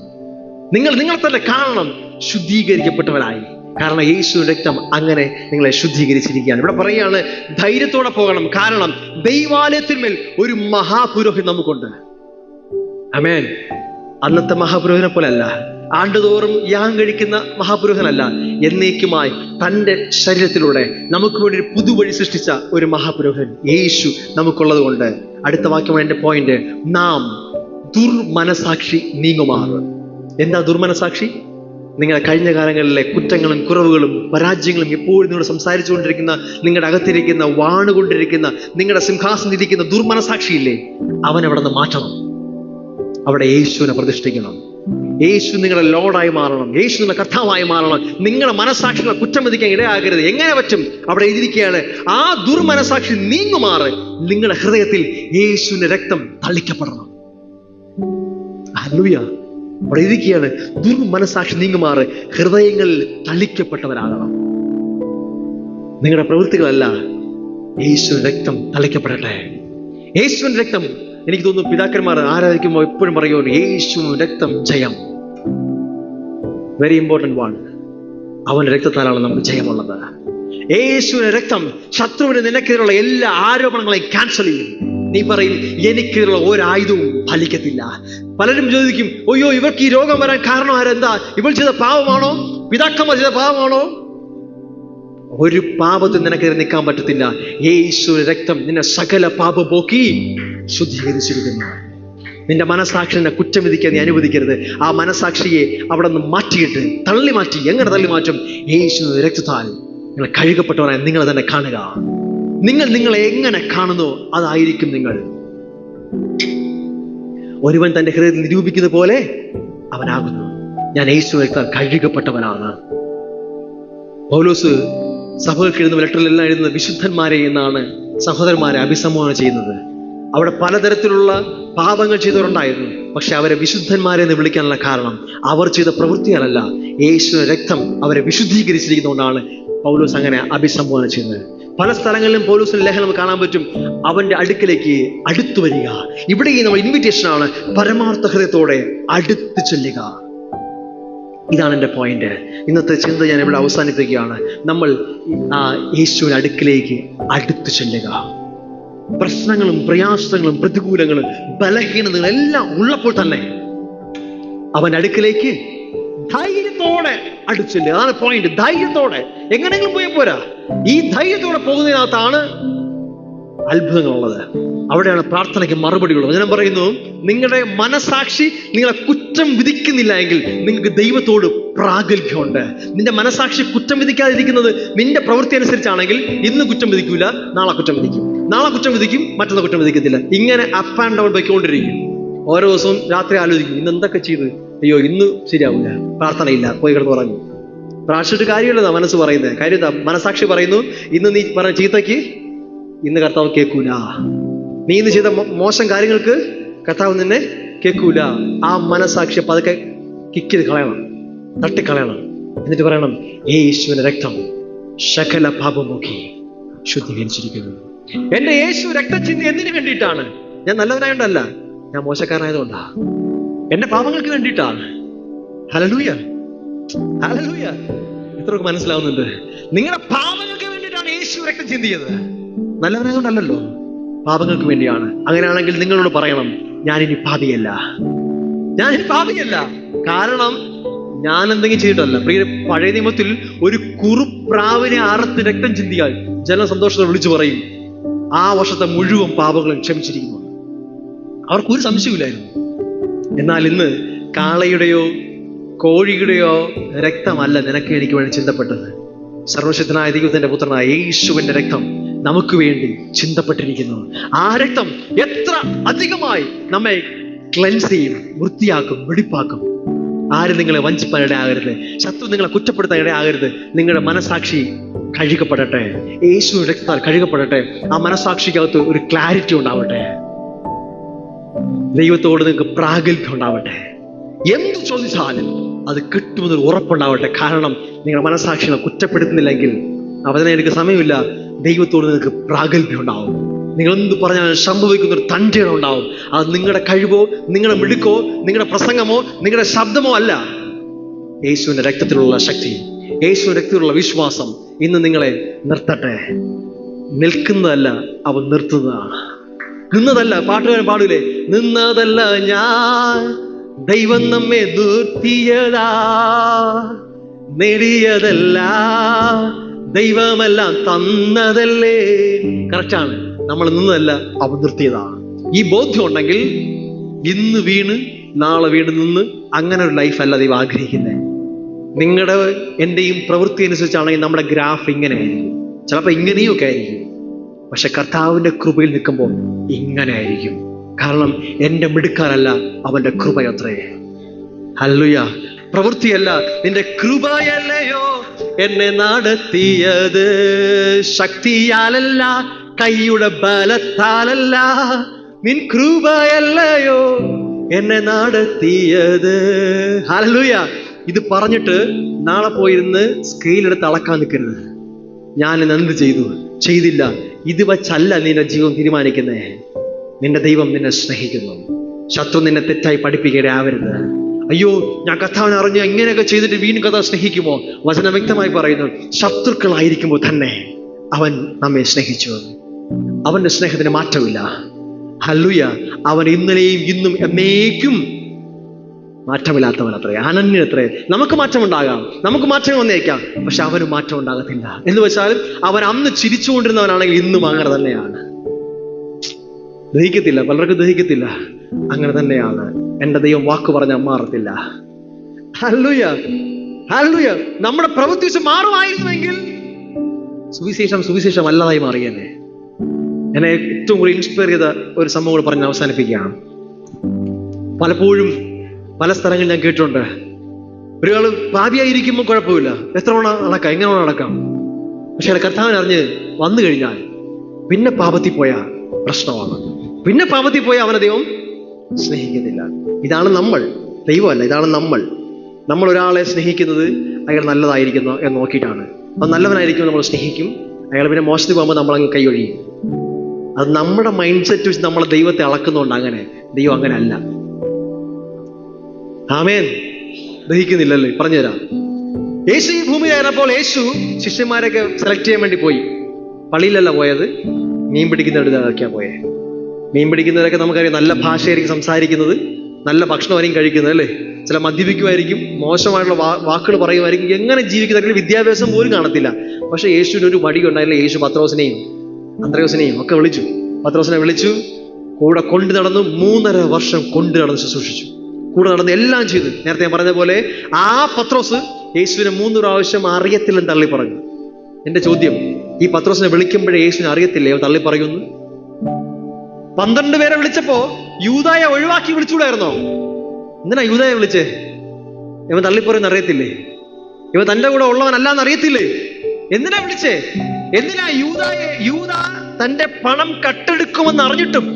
[SPEAKER 1] നിങ്ങൾ തന്നെ കാണണം ശുദ്ധീകരിക്കപ്പെട്ടവരായി. കാരണം യേശു രക്തം അങ്ങനെ നിങ്ങളെ ശുദ്ധീകരിച്ചിരിക്കുകയാണ്. ഇവിടെ പറയുകയാണ്, ധൈര്യത്തോടെ പോകണം. കാരണം ദൈവാലയത്തിന്മേൽ ഒരു മഹാപുരോഹിതൻ നമുക്കുണ്ട്. ആമേൻ. അന്നത്തെ മഹാപുരോഹിതനെ പോലെ അല്ല, ആണ്ടുതോറും യാഗം കഴിക്കുന്ന മഹാപുരോഹിതനല്ല. എന്നേക്കുമായി തൻ്റെ ശരീരത്തിലൂടെ നമുക്ക് വേണ്ടി ഒരു പുതുവഴി സൃഷ്ടിച്ച ഒരു മഹാപുരോഹിതൻ യേശു നമുക്കുള്ളത് കൊണ്ട്. അടുത്ത വാക്യമാണ് എൻ്റെ പോയിന്റ്. നാം ദുർമനസാക്ഷി നീങ്ങുമാർ. എന്താ ദുർമനസാക്ഷി? നിങ്ങളുടെ കഴിഞ്ഞ കാലങ്ങളിലെ കുറ്റങ്ങളും കുറവുകളും പരാജയങ്ങളും എപ്പോഴും നിങ്ങളോട് സംസാരിച്ചുകൊണ്ടിരിക്കുന്ന, നിങ്ങളുടെ അകത്തിരിക്കുന്ന, വാണുകൊണ്ടിരിക്കുന്ന, നിങ്ങളുടെ സിംഹാസനത്തിരിക്കുന്ന ദുർമനസാക്ഷിയില്ലേ, അവൻ അവിടെ നിന്ന് മാറ്റണം. അവിടെ യേശുവിനെ പ്രതിഷ്ഠിക്കണം. യേശു നിങ്ങളുടെ ലോഡായി മാറണം. യേശു നിങ്ങളുടെ കർത്താവായി മാറണം. നിങ്ങളുടെ മനസാക്ഷികളെ കുറ്റം വിധിക്കാൻ ഇടയാകരുത്. എങ്ങനെ പറ്റും? അവിടെ എഴുതിയിരിക്കുകയാണ്, ആ ദുർമനസാക്ഷി നീങ്ങുമാറ് നിങ്ങളുടെ ഹൃദയത്തിൽ യേശുവിന്റെ രക്തം തളിക്കപ്പെടണം. ഹല്ലേലൂയ. അവിടെ എഴുതിയിരിക്കുകയാണ്, ദുർമനസാക്ഷി നീങ്ങുമാറ് ഹൃദയങ്ങളിൽ തളിക്കപ്പെട്ടവരാകണം. നിങ്ങളുടെ പ്രവൃത്തികളല്ല, യേശുവിന്റെ രക്തം തളിക്കപ്പെടട്ടെ. യേശുവിന്റെ രക്തം, എനിക്ക് തോന്നുന്നു പിതാക്കന്മാർ ആരാധിക്കുമ്പോൾ എപ്പോഴും പറയുമോ, യേശു രക്തം ജയം. Very important one. അവന്റെ രക്തത്താലാണ് നമുക്ക് ജയമുള്ളത്. യേശുവിന്റെ രക്തം ശത്രുവിന് നിനക്കെതിരെയുള്ള എല്ലാ ആരോപണങ്ങളെയും ക്യാൻസൽ ചെയ്യും. നീ പറയും, എനിക്കെതിരെയുള്ള ഒരായുധവും ഫലിക്കത്തില്ല. പലരും ചോദിക്കും, അയ്യോ ഇവർക്ക് ഈ രോഗം വരാൻ കാരണം ആരെന്താ? ഇവൾ ചെയ്ത പാപമാണോ? പിതാക്കന്മാർ ചെയ്ത പാപമാണോ? ഒരു പാപത്തിൽ നിനക്കെതിരെ നിൽക്കാൻ പറ്റത്തില്ല. യേശുവിന്റെ രക്തം നിന്നെ സകല പാപം പോക്കി ശുദ്ധീകരിച്ചിരിക്കുന്നു. നിന്റെ മനസാക്ഷിനെ കുറ്റം വിധിക്കാൻ നീ അനുവദിക്കരുത്. ആ മനസാക്ഷിയെ അവിടെ നിന്ന് മാറ്റിയിട്ട് തള്ളി മാറ്റി. എങ്ങനെ തള്ളി മാറ്റും? യേശുവിന്റെ രക്തത്താൽ നിങ്ങൾ കഴുകപ്പെട്ടവരായി നിങ്ങളെ തന്നെ കാണുക. നിങ്ങളെ എങ്ങനെ കാണുന്നു അതായിരിക്കും നിങ്ങൾ. ഒരുവൻ തന്റെ ഹൃദയത്തിൽ നിരൂപിക്കുന്ന പോലെ അവനാകുന്നു. ഞാൻ യേശുവിന്റെ രക്തത്താൽ കഴുകപ്പെട്ടവനാണ്. പൗലോസ് സഭകൾക്ക് എഴുതുന്ന ലെറ്ററിലെല്ലാം എഴുതുന്ന വിശുദ്ധന്മാരെ എന്നാണ് സഹോദരന്മാരെ അഭിസംബോധന ചെയ്യുന്നത്. അവിടെ പലതരത്തിലുള്ള പാപങ്ങൾ ചെയ്തവരുണ്ടായിരുന്നു. പക്ഷെ അവരെ വിശുദ്ധന്മാരെ എന്ന് വിളിക്കാനുള്ള കാരണം അവർ ചെയ്ത പ്രവൃത്തികളല്ല, യേശുവിന്റെ രക്തം അവരെ വിശുദ്ധീകരിച്ചിരിക്കുന്നതുകൊണ്ടാണ് പൗലോസ് അങ്ങനെ അഭിസംബോധന ചെയ്യുന്നത്. പല സ്ഥലങ്ങളിലും പൗലോസിന്റെ ലേഖനം നമുക്ക് കാണാൻ പറ്റും, അവന്റെ അടുക്കലേക്ക് അടുത്തു വരിക. ഇവിടെ ഈ നമ്മൾ ഇൻവിറ്റേഷൻ ആണ്, പരമാർത്ഥ ഹൃദയത്തോടെ അടുത്ത് ചെല്ലുക. ഇതാണ് എൻ്റെ പോയിന്റ്. ഇന്നത്തെ ചിന്ത ഞാൻ ഇവിടെ അവസാനിപ്പിക്കുകയാണ്. നമ്മൾ ആ യേശുവിന്റെ അടുക്കിലേക്ക് അടുത്തു ചെല്ലുക. പ്രശ്നങ്ങളും പ്രയാസങ്ങളും പ്രതികൂലങ്ങളും ബലഹീനതകളും എല്ലാം ഉള്ളപ്പോൾ തന്നെ അവന്റെ അടുക്കിലേക്ക് ധൈര്യത്തോടെ അടുത്തില്ല. അതാണ് പോയിന്റ്. ധൈര്യത്തോടെ എങ്ങനെയെങ്കിലും പോയി പോരാ. ഈ ധൈര്യത്തോടെ പോകുന്നതിനകത്താണ് അത്ഭുതങ്ങളുള്ളത്. അവിടെയാണ് പ്രാർത്ഥനയ്ക്ക് മറുപടി ഉള്ളത്. ഞാൻ പറയുന്നു, നിങ്ങളുടെ മനസാക്ഷി നിങ്ങളെ കുറ്റം വിധിക്കുന്നില്ല എങ്കിൽ നിങ്ങൾക്ക് ദൈവത്തോട് പ്രാഗൽഭ്യമുണ്ട്. നിന്റെ മനസാക്ഷി കുറ്റം വിധിക്കാതിരിക്കുന്നത് നിന്റെ പ്രവൃത്തി അനുസരിച്ചാണെങ്കിൽ ഇന്ന് കുറ്റം വിധിക്കൂല, നാളെ കുറ്റം വിധിക്കും, നാളെ കുറ്റം വിധിക്കും, മറ്റൊന്ന് കുറ്റം വിധിക്കത്തില്ല. ഇങ്ങനെ അപ്പ് ആൻഡ് ഡൗൺ പോയിക്കൊണ്ടിരിക്കും. ഓരോ ദിവസവും രാത്രി ആലോചിക്കും, ഇന്ന് എന്തൊക്കെ ചെയ്ത്, അയ്യോ ഇന്ന് ശരിയാവില്ല, പ്രാർത്ഥനയില്ല, പോയി കിടന്ന് പറഞ്ഞു. പ്രാർത്ഥിച്ചിട്ട് കാര്യമില്ലെന്നാ മനസ്സ് പറയുന്നത്. കാര്യം എന്താ? മനസാക്ഷി പറയുന്നു, ഇന്ന് നീ പറഞ്ഞ ചീത്തയ്ക്ക് ഇന്ന് കർത്താവ് കേൾക്കൂല. നീ ഇന്ന് ചെയ്ത മോശം കാര്യങ്ങൾക്ക് കർത്താവ് നിന്നെ കേൾക്കൂല. ആ മനസാക്ഷിയെ പതുക്കെ കിക്ക് ചെയ്ത് കളയണം, തട്ടിക്കളയണം. എന്നിട്ട് പറയണം, യേശുവിന്റെ രക്തം സകല പാപം നോക്കി ശുദ്ധീകരിച്ചിരിക്കുന്നു. എന്റെ യേശു രക്തം ചിന്തി എന്തിനു വേണ്ടിയിട്ടാണ്? ഞാൻ നല്ലവനായോണ്ടല്ല, ഞാൻ മോശക്കാരനായതുകൊണ്ടാ. എന്റെ പാപങ്ങൾക്ക് വേണ്ടിയിട്ടാണ്. Hallelujah, hallelujah. എത്രയൊക്കെ മനസ്സിലാവുന്നുണ്ട്? നിങ്ങളുടെ പാപങ്ങൾക്ക് വേണ്ടിയിട്ടാണ് യേശു രക്തം ചിന്തിയത്. നല്ലവനായതുകൊണ്ടല്ലോ, പാപങ്ങൾക്ക് വേണ്ടിയാണ്. അങ്ങനെയാണെങ്കിൽ നിങ്ങളോട് പറയണം, ഞാനിനി പാപിയല്ല, ഞാനിനി പാപിയല്ല. കാരണം ഞാൻ എന്തെങ്കിലും ചെയ്തിട്ടല്ല. പ്രിയ, പഴയ നിയമത്തിൽ ഒരു കുറുപ്രാവിനെ അറുത്ത് രക്തം ചിന്തിയാൽ ജന സന്തോഷത്തോടെ വിളിച്ചു പറയും, ആ വർഷത്തെ മുഴുവൻ പാപങ്ങളും ക്ഷമിച്ചിരിക്കുന്നു. അവർക്കൊരു സംശയമില്ലായിരുന്നു. എന്നാൽ ഇന്ന് കാളയുടെയോ കോഴിയുടെയോ രക്തമല്ല നിനക്ക് എനിക്ക് വേണ്ടി ചിന്തപ്പെട്ടത്. സർവശക്തനായ ദൈവത്തിന്റെ പുത്രനായ യേശുവിന്റെ രക്തം നമുക്ക് വേണ്ടി ചിന്തപ്പെട്ടിരിക്കുന്നു. ആ രക്തം എത്ര അധികമായി നമ്മെ ക്ലെൻസ് ചെയ്യും, വൃത്തിയാക്കും, വെടിപ്പാക്കും. ആരും നിങ്ങളെ വഞ്ചിപ്പാൻ ഇടയാകരുത്. ശത്രു നിങ്ങളെ കുറ്റപ്പെടുത്താൻ ഇടയാകരുത്. നിങ്ങളുടെ മനസാക്ഷി കഴുകപ്പെടട്ടെ, യേശു രക്തത്താൽ കഴുകപ്പെടട്ടെ. ആ മനസാക്ഷിക്കകത്ത് ഒരു ക്ലാരിറ്റി ഉണ്ടാവട്ടെ. ദൈവത്തോട് നിങ്ങൾക്ക് പ്രാഗൽഭ്യം ഉണ്ടാവട്ടെ. എന്ത് ചോദിച്ചാലും അത് കിട്ടുമെന്നൊരു ഉറപ്പുണ്ടാവട്ടെ. കാരണം നിങ്ങളുടെ മനസാക്ഷികളെ കുറ്റപ്പെടുത്തുന്നില്ലെങ്കിൽ അവനെ എനിക്ക് സമയമില്ല. ദൈവത്തോട് നിങ്ങൾക്ക് പ്രാഗൽഭ്യം ഉണ്ടാവും. നിങ്ങൾ എന്ത് പറഞ്ഞാൽ സംഭവിക്കുന്നൊരു തൻ്റെയിടം ഉണ്ടാവും. അത് നിങ്ങളുടെ കഴിവോ നിങ്ങളുടെ മിടുക്കോ നിങ്ങളുടെ പ്രസംഗമോ നിങ്ങളുടെ ശബ്ദമോ അല്ല. യേശുവിന്റെ രക്തത്തിലുള്ള ശക്തി, യേശുവിന്റെ രക്തത്തിലുള്ള വിശ്വാസം ഇന്ന് നിങ്ങളെ നിർത്തട്ടെ. നിൽക്കുന്നതല്ല, അവൻ നിർത്തുന്നതാണ്. നിന്നതല്ല, പാട്ടുകാരൻ പാടൂലേ, നിന്നതല്ല ഞാൻ, ദൈവം നമ്മെ നിർത്തിയതാ. നേടിയതല്ല, ദൈവമെല്ലാം തന്നതല്ലേ. കറക്റ്റാണ്. നമ്മൾ നിന്നതല്ല, അവൻ നിർത്തിയതാണ്. ഈ ബോധ്യം ഉണ്ടെങ്കിൽ ഇന്ന് വീണ് നാളെ വീണ് നിന്ന് അങ്ങനെ ഒരു ലൈഫല്ല ദൈവം ആഗ്രഹിക്കുന്നത്. നിങ്ങളുടെ എന്റെയും പ്രവൃത്തി അനുസരിച്ചാണെങ്കിൽ നമ്മുടെ ഗ്രാഫ് ഇങ്ങനെ ആയിരിക്കും, ചിലപ്പോൾ ഇങ്ങനെയൊക്കെ ആയിരിക്കും. പക്ഷെ കർത്താവിന്റെ കൃപയിൽ നിൽക്കുമ്പോൾ ഇങ്ങനെ ആയിരിക്കും. കാരണം എന്റെ മിടുക്കാരല്ല, അവന്റെ കൃപയത്രേ. ഹല്ലേലൂയ. പ്രവൃത്തിയല്ല, നിന്റെ കൃപയല്ലയോ എന്നെ നടത്തിയത്. ശക്തിയാലല്ല, കൈയുടെ ബലത്താലല്ല, നിൻ കൃപയല്ലയോ എന്നെ നടത്തിയത്. ഹല്ലേലൂയ. ഇത് പറഞ്ഞിട്ട് നാളെ പോയിരുന്ന് സ്കെയിലെടുത്ത് അളക്കാൻ നിൽക്കരുത്. ഞാൻ എന്ത് ചെയ്തു, ചെയ്തില്ല. ഇത് വച്ചല്ല നിന്റെ ജീവൻ തീരുമാനിക്കുന്നേ. നിന്റെ ദൈവം നിന്നെ സ്നേഹിക്കുന്നു. ശത്രു നിന്നെ തെറ്റായി പഠിപ്പിക്കരുത്. അയ്യോ, ഞാൻ കർത്താവിനെ അറിഞ്ഞു ഇങ്ങനെയൊക്കെ ചെയ്തിട്ട് വീണ്ടും കർത്താവ് സ്നേഹിക്കുമോ? വചനം വ്യക്തമായി പറയുന്നു, ശത്രുക്കളായിരിക്കുമ്പോൾ തന്നെ അവൻ നമ്മെ സ്നേഹിച്ചു. അവന്റെ സ്നേഹത്തിന് മാറ്റമില്ല. ഹല്ലേലൂയ. അവൻ ഇന്നലെയും ഇന്നും എന്നേക്കും മാറ്റമില്ലാത്തവൻ അത്രേ, അനന്യത്രേ. നമുക്ക് മാറ്റമുണ്ടാകാം, നമുക്ക് മാറ്റം വന്നേക്കാം, പക്ഷെ അവന് മാറ്റം ഉണ്ടാകത്തില്ല. എന്ന് വെച്ചാൽ അവൻ അന്ന് ചിരിച്ചുകൊണ്ടിരുന്നവനാണെങ്കിൽ ഇന്നും അങ്ങനെ തന്നെയാണ്. ദഹിക്കത്തില്ല, പലർക്കും ദഹിക്കത്തില്ല. അങ്ങനെ തന്നെയാണ്. എന്റെ ദൈവം വാക്ക് പറഞ്ഞാൽ മാറത്തില്ല. Hallelujah, hallelujah. നമ്മുടെ പ്രവൃത്തി വെച്ച് മാറുമായിരുന്നുവെങ്കിൽ സുവിശേഷം അല്ലാതായി മാറിയെന്നെ. എന്നെ ഏറ്റവും കൂടുതൽ ഇൻസ്പയർ ചെയ്ത ഒരു സംഭവം പറഞ്ഞ് അവസാനിപ്പിക്കുകയാണ്. പലപ്പോഴും പല സ്ഥലങ്ങളിൽ ഞാൻ കേട്ടിട്ടുണ്ട്, ഒരാൾ പാപിയായിരിക്കുമ്പോൾ കുഴപ്പമില്ല, എത്ര വേണം നടക്കാം, എങ്ങനെ വേണം നടക്കാം. പക്ഷെ കർത്താവിനെ അറിഞ്ഞ് വന്നു കഴിഞ്ഞാൽ പിന്നെ പാപത്തിൽ പോയാൽ പ്രശ്നമാണ്. പിന്നെ പാപത്തിൽ പോയാൽ അവനെ ദൈവം സ്നേഹിക്കുന്നില്ല. ഇതാണ് നമ്മൾ, ദൈവമല്ല, ഇതാണ് നമ്മൾ. നമ്മൾ ഒരാളെ സ്നേഹിക്കുന്നത് അയാൾ നല്ലതായിരിക്കുന്നു എന്ന് നോക്കിയിട്ടാണ്. അത് നല്ലവനായിരിക്കും നമ്മൾ സ്നേഹിക്കും. അയാൾ പിന്നെ മോശത്തിൽ പോകുമ്പോൾ നമ്മളങ്ങ് കൈയൊഴിയും. അത് നമ്മുടെ മൈൻഡ് സെറ്റ് വെച്ച് നമ്മൾ ദൈവത്തെ അളക്കുന്നുണ്ട്. അങ്ങനെ ദൈവം അങ്ങനെ അല്ല. ആമേൻ. ദഹിക്കുന്നില്ലല്ലേ? പറഞ്ഞുതരാം. യേശു ഈ ഭൂമിയിലായിരുന്നപ്പോൾ യേശു ശിഷ്യന്മാരൊക്കെ സെലക്ട് ചെയ്യാൻ വേണ്ടി പോയി. പള്ളിയിലല്ല പോയത്, മീൻ പിടിക്കുന്നവരൊക്കെയാണ് പോയത്. മീൻ പിടിക്കുന്നവരൊക്കെ നമുക്കറിയാം, നല്ല ഭാഷയായിരിക്കും സംസാരിക്കുന്നത്, നല്ല ഭക്ഷണമായിരിക്കും കഴിക്കുന്നത് അല്ലേ. ചില മദ്യപിക്കുമായിരിക്കും, മോശമായിട്ടുള്ള വാക്കുകൾ പറയുമായിരിക്കും, എങ്ങനെ ജീവിക്കുന്ന വിദ്യാഭ്യാസം പോലും കാണത്തില്ല. പക്ഷെ യേശുവിന് ഒരു മടി ഉണ്ടായില്ല. യേശു പത്രോസിനെയും അന്ത്രയോസിനെയും ഒക്കെ വിളിച്ചു. പത്രോസിനെ വിളിച്ചു, കൂടെ കൊണ്ടു നടന്നു. 3.5 വർഷം കൊണ്ടു നടന്ന് ശുശ്രൂഷിച്ചു. കൂടെ നടന്ന് എല്ലാം ചെയ്തു. നേരത്തെ ഞാൻ പറഞ്ഞ പോലെ ആ പത്രോസ് യേശുവിനെ 3 പ്രാവശ്യം അറിയത്തില്ലെന്ന് തള്ളി പറഞ്ഞു. എന്റെ ചോദ്യം, ഈ പത്രോസിനെ വിളിക്കുമ്പോഴേ യേശുവിനെ അറിയത്തില്ലേ അവൻ തള്ളി പറയുന്നു? 12 പേരെ വിളിച്ചപ്പോ യൂദായെ ഒഴിവാക്കി വിളിച്ചുകൂടായിരുന്നോ? എന്തിനാ യൂദായെ വിളിച്ചേ? അവൻ തള്ളിപ്പറയുന്ന അറിയത്തില്ലേ? ഇവ തന്റെ കൂടെ ഉള്ളവനല്ലാന്ന് അറിയത്തില്ലേ? എന്തിനാ വിളിച്ചേ? എന്തിനാ യൂദ തന്റെ പണം കട്ടെടുക്കുമെന്ന് അറിഞ്ഞിട്ടും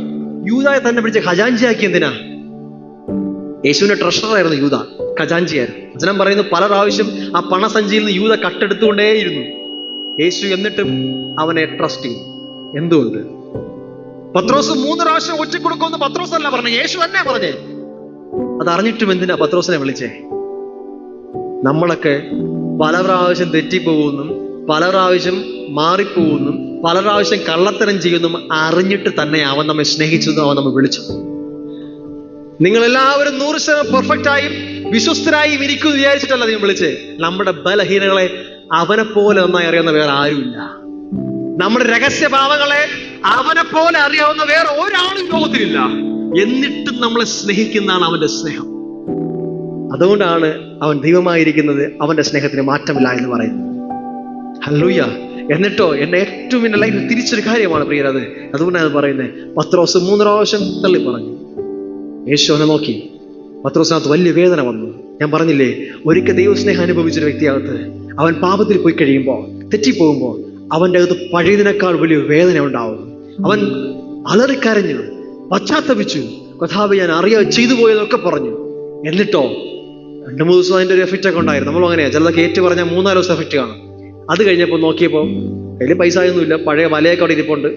[SPEAKER 1] യൂദായെ തന്നെ വിളിച്ച് ഖജാൻജിയാക്കി? എന്തിനാ? യേശുവിന്റെ ട്രഷറായിരുന്നു യൂദ, ഖജാൻജിയായിരുന്നു. വചനം പറയുന്നു പല പ്രാവശ്യം ആ പണസഞ്ചിയിൽ നിന്ന് യൂദ കട്ടെടുത്തുകൊണ്ടേയിരുന്നു. യേശു എന്നിട്ടും അവനെ ട്രസ്റ്റ് ചെയ്തു. എന്തുകൊണ്ട്? പത്രോസ് 3 പ്രാവശ്യം ഒറ്റ കൊടുക്കുമെന്ന് പത്രോസ് അല്ല പറഞ്ഞേ, യേശു തന്നെ പറഞ്ഞേ. അതറിഞ്ഞിട്ടും എന്തിനാ പത്രോസിനെ വിളിച്ചേ? നമ്മളൊക്കെ പല പ്രാവശ്യം തെറ്റിപ്പോകുന്നു, പല പ്രാവശ്യം മാറിപ്പോകുന്നു, പല പ്രാവശ്യം കള്ളത്തരം ചെയ്യുന്നു. അറിഞ്ഞിട്ട് തന്നെ അവൻ നമ്മെ സ്നേഹിച്ചതും അവൻ നമ്മെ വിളിച്ചു. നിങ്ങളെല്ലാവരും 100% പെർഫെക്റ്റ് ആയും വിശ്വസ്തരായും ഇരിക്കും വിചാരിച്ചിട്ടല്ല നീ വിളിച്ചേ. നമ്മുടെ ബലഹീനങ്ങളെ അവനെ പോലെ നന്നായി അറിയാവുന്ന വേറെ ആരുമില്ല. നമ്മുടെ രഹസ്യഭാവങ്ങളെ അവനെ പോലെ അറിയാവുന്ന വേറെ ഒരാളും ലോകത്തിലില്ല. എന്നിട്ടും നമ്മളെ സ്നേഹിക്കുന്നതാണ് അവന്റെ സ്നേഹം. അതുകൊണ്ടാണ് അവൻ ദൈവമായിരിക്കുന്നത്. അവന്റെ സ്നേഹത്തിന് മാറ്റമില്ല എന്ന് പറയുന്നത്. ഹല്ലേലൂയ. എന്നിട്ടോ എന്നെ ഏറ്റവും എന്റെ ലൈഫിൽ തിരിച്ചൊരു കാര്യമാണ് പ്രിയരത്. അതുകൊണ്ടാണ് പറയുന്നത്. പത്രോസ് 3 പ്രാവശ്യം തള്ളി പറഞ്ഞു. യേശു അവനെ നോക്കി. പത്രോസിനകത്ത് വലിയ വേദന വന്നു. ഞാൻ പറഞ്ഞില്ലേ, ഒരിക്കൽ ദൈവസ്നേഹം അനുഭവിച്ചൊരു വ്യക്തിയകത്ത് അവൻ പാപത്തിൽ പോയി കഴിയുമ്പോൾ, തെറ്റിപ്പോകുമ്പോൾ അവന്റെ അകത്ത് പഴയതിനേക്കാൾ വലിയ വേദന ഉണ്ടാവും. അവൻ അലറിക്കരഞ്ഞു, പശ്ചാത്തപിച്ചു, കഥാവ് ഞാൻ അറിയാതെ ചെയ്തു പോയതൊക്കെ പറഞ്ഞു. എന്നിട്ടോ 2-3 ദിവസം അതിന്റെ ഒരു എഫക്റ്റ് ഒക്കെ ഉണ്ടായിരുന്നു. നമ്മളും അങ്ങനെയാ, ചിലതൊക്കെ ഏറ്റു പറഞ്ഞാൽ 3-4 ദിവസം എഫക്റ്റ് കാണും. അത് കഴിഞ്ഞപ്പോൾ നോക്കിയപ്പോൾ കയ്യിൽ പൈസ ഒന്നുമില്ല, പഴയ വലയൊക്കെ അവിടെ ഇരിപ്പുണ്ട്.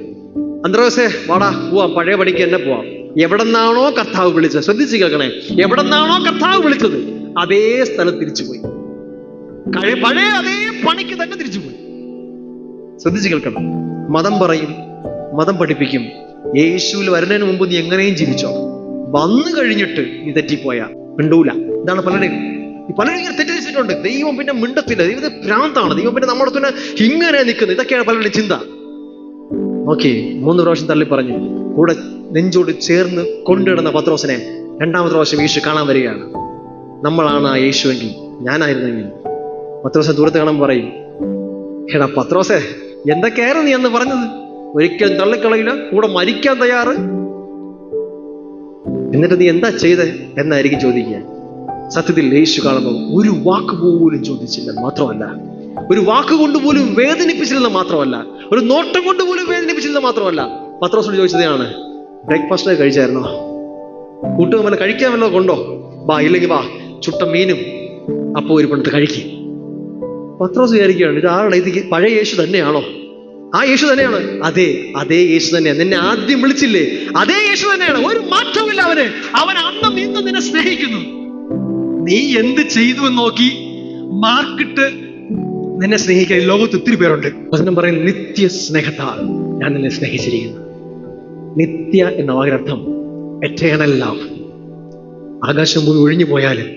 [SPEAKER 1] അന്ത്രോസേ വാടാ പോവാം, പഴയ പണിക്ക് തന്നെ പോവാം. എവിടെന്നാണോ കർത്താവ് വിളിച്ചത്, ശ്രദ്ധിച്ച് കേൾക്കണേ, എവിടെന്നാണോ കർത്താവ് വിളിച്ചത് അതേ സ്ഥലത്ത് തിരിച്ചുപോയി. പഴയ അതേ പണിക്ക് തന്നെ തിരിച്ചുപോയി. ശ്രദ്ധിച്ച് കേൾക്കണം. മതം പറയും, മതം പഠിപ്പിക്കും. യേശുവിൽ വരുന്നതിന് മുമ്പ് നീ എങ്ങനെയും ജീവിച്ചോ, വന്നു കഴിഞ്ഞിട്ട് നീ തെറ്റിപ്പോയാ മിണ്ടൂല. ഇതാണ് പലരും ഇങ്ങനെ തെറ്റിച്ചിട്ടുണ്ട്. ദൈവം പിന്നെ മിണ്ടത്തില്ല, ദൈവത്തെ ഭ്രാന്താണ്, ദൈവം പിന്നെ നമ്മുടെ തന്നെ ഇങ്ങനെ നിൽക്കുന്നത്. ഇതൊക്കെയാണ് പലരുടെ ചിന്ത. നോക്കി 3 പ്രാവശ്യം തള്ളി പറഞ്ഞു. കൂടെ നെഞ്ചോട് ചേർന്ന് കൊണ്ടിടുന്ന പത്രോസിനെ 2ാമത്തെ പ്രാവശ്യം യേശു കാണാൻ വരികയാണ്. നമ്മളാണ് ആ യേശുവെങ്കിൽ, ഞാനായിരുന്നെങ്കിൽ. പത്രോസിനെ ദൂരത്ത് കാണാൻ പറയും, എടാ പത്രോസേ, എന്തൊക്കെയായിരുന്നു നീ അന്ന് പറഞ്ഞത്? ഒരിക്കലും തള്ളിക്കളയില്ല, കൂടെ മരിക്കാൻ തയ്യാറ്. എന്നിട്ട് നീ എന്താ ചെയ്തേ എന്നായിരിക്കും ചോദിക്കുക. സത്യത്തിൽ യേശു കാണുമ്പോൾ ഒരു വാക്ക് പോലും ചോദിച്ചില്ല മാത്രമല്ല, ഒരു വാക്ക് കൊണ്ടുപോലും വേദനിപ്പിച്ചില്ലെന്ന് മാത്രമല്ല, ഒരു നോട്ടം കൊണ്ടുപോലും വേദനിപ്പിച്ചില്ലെന്ന് മാത്രമല്ല, പത്രോസിനോട് ചോദിച്ചതാണ്, ബ്രേക്ക്ഫാസ്റ്റ് കഴിച്ചായിരുന്നോ? കൂട്ടുക വല്ല കഴിക്കാൻ വല്ലതും കൊണ്ടോ? വാ, ഇല്ലെങ്കിൽ വാ, ചുട്ട മീനും അപ്പോ ഒരു പണ്ടത്ത് കഴിക്കും. പത്രോസ് വിചാരിക്കുകയാണ്, ഇത് ആരുടെ? ഇത് പഴയ യേശു തന്നെയാണോ? ആ യേശു തന്നെയാണ്. അതേ യേശു തന്നെയാണ്. നിന്നെ ആദ്യം വിളിച്ചില്ലേ, അതേ യേശു തന്നെയാണ്. ഒരു മാറ്റമില്ല അവന്. അവൻ അന്നും ഇന്നും നിന്നെ സ്നേഹിക്കുന്നു. നീ എന്ത് ചെയ്തു എന്ന് നോക്കി മാർക്കിട്ട് നിന്നെ സ്നേഹിക്കാൻ ലോകത്ത് ഒത്തിരി പേരുണ്ട്. വചനം പറയും, നിത്യ സ്നേഹത്താൽ ഞാൻ നിന്നെ സ്നേഹിച്ചിരിക്കുന്നു. നിത്യ എന്ന വാക്കിനർത്ഥം എറ്റേണൽ ലവ്. ആകാശം ഭൂമി ഒഴിഞ്ഞു പോയാലും,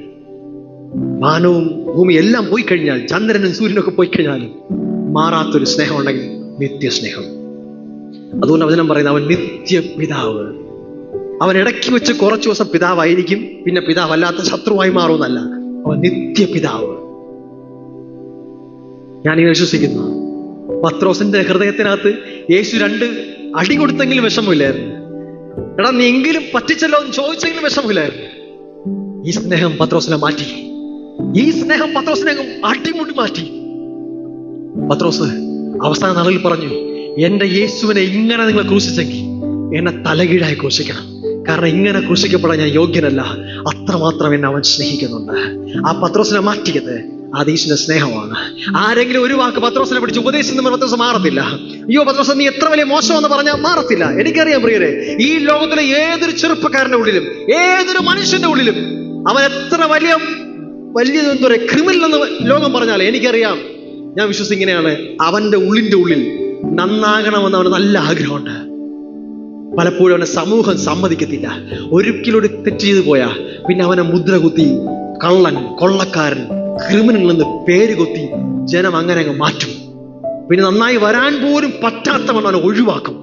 [SPEAKER 1] വാനവും ഭൂമി എല്ലാം പോയി കഴിഞ്ഞാൽ, ചന്ദ്രനും സൂര്യനൊക്കെ പോയി കഴിഞ്ഞാലും മാറാത്തൊരു സ്നേഹം ഉണ്ടെങ്കിൽ നിത്യസ്നേഹം. അതുകൊണ്ട് വചനം പറയുന്നത് അവൻ നിത്യ പിതാവ്. അവൻ ഇടയ്ക്ക് വെച്ച് കുറച്ചു ദിവസം പിതാവായിരിക്കും, പിന്നെ പിതാവല്ലാത്ത ശത്രുവായി മാറുമെന്നല്ല, അവൻ നിത്യ പിതാവ്. ഞാനിങ്ങനെ വിശ്വസിക്കുന്നു. പത്രോസിന്റെ ഹൃദയത്തിനകത്ത് യേശു 2 അടി കൊടുത്തെങ്കിലും വിഷമമില്ലായിരുന്നു. എടാ നീ എങ്കിലും പറ്റിച്ചല്ലോ എന്ന് ചോദിച്ചെങ്കിലും വിഷമമില്ലായിരുന്നു. ഈ സ്നേഹം പത്രോസിനെ മാറ്റി. ഈ സ്നേഹം പത്രോസിനെ അടിമുടി മാറ്റി. പത്രോസ് അവസാന നാളിൽ പറഞ്ഞു, എന്റെ യേശുവിനെ ഇങ്ങനെ നിങ്ങൾ ക്രൂശിച്ചെങ്കിൽ എന്നെ തലകീഴായി ക്രൂശിക്കണം. കാരണം ഇങ്ങനെ ക്രൂശിക്കപ്പെടാൻ ഞാൻ യോഗ്യനല്ല. അത്രമാത്രം എന്നെ അവൻ സ്നേഹിക്കുന്നുണ്ട്. ആ പത്രോസിനെ മാറ്റിയത് അത് യേശുവിന്റെ സ്നേഹമാണ്. ആരെങ്കിലും ഒരു വാക്ക് പത്രോസിനെ പിടിച്ച് ഉപദേശിക്കുന്ന പത്രോസ് മാറത്തില്ല. അയ്യോ പത്രോസ് നീ എത്ര വലിയ മോശമെന്ന് പറഞ്ഞാൽ മാറത്തില്ല. എനിക്കറിയാം പ്രിയരെ, ഈ ലോകത്തിലെ ഏതൊരു ചെറുപ്പക്കാരന്റെ ഉള്ളിലും, ഏതൊരു മനുഷ്യന്റെ ഉള്ളിലും, അവൻ എത്ര വലിയ എന്താ പറയുക ക്രിമിനൽ എന്ന് ലോകം പറഞ്ഞാൽ എനിക്കറിയാം, ഞാൻ വിശ്വസിങ്ങനെയാണ്, അവന്റെ ഉള്ളിന്റെ ഉള്ളിൽ നന്നാകണമെന്ന് അവന് നല്ല ആഗ്രഹമുണ്ട്. പലപ്പോഴും അവനെ സമൂഹം സമ്മതിക്കത്തില്ല. ഒരിക്കലും തെറ്റ് ചെയ്തു പോയാ പിന്നെ അവനെ മുദ്ര കുത്തി കള്ളൻ, കൊള്ളക്കാരൻ, ക്രിമിനൽ എന്ന് പേര് കൊത്തി ജനം അങ്ങനെ അങ്ങ് മാറ്റും. പിന്നെ നന്നായി വരാൻ പോലും പറ്റാത്തവണ്ണം അവനെ ഒഴിവാക്കും.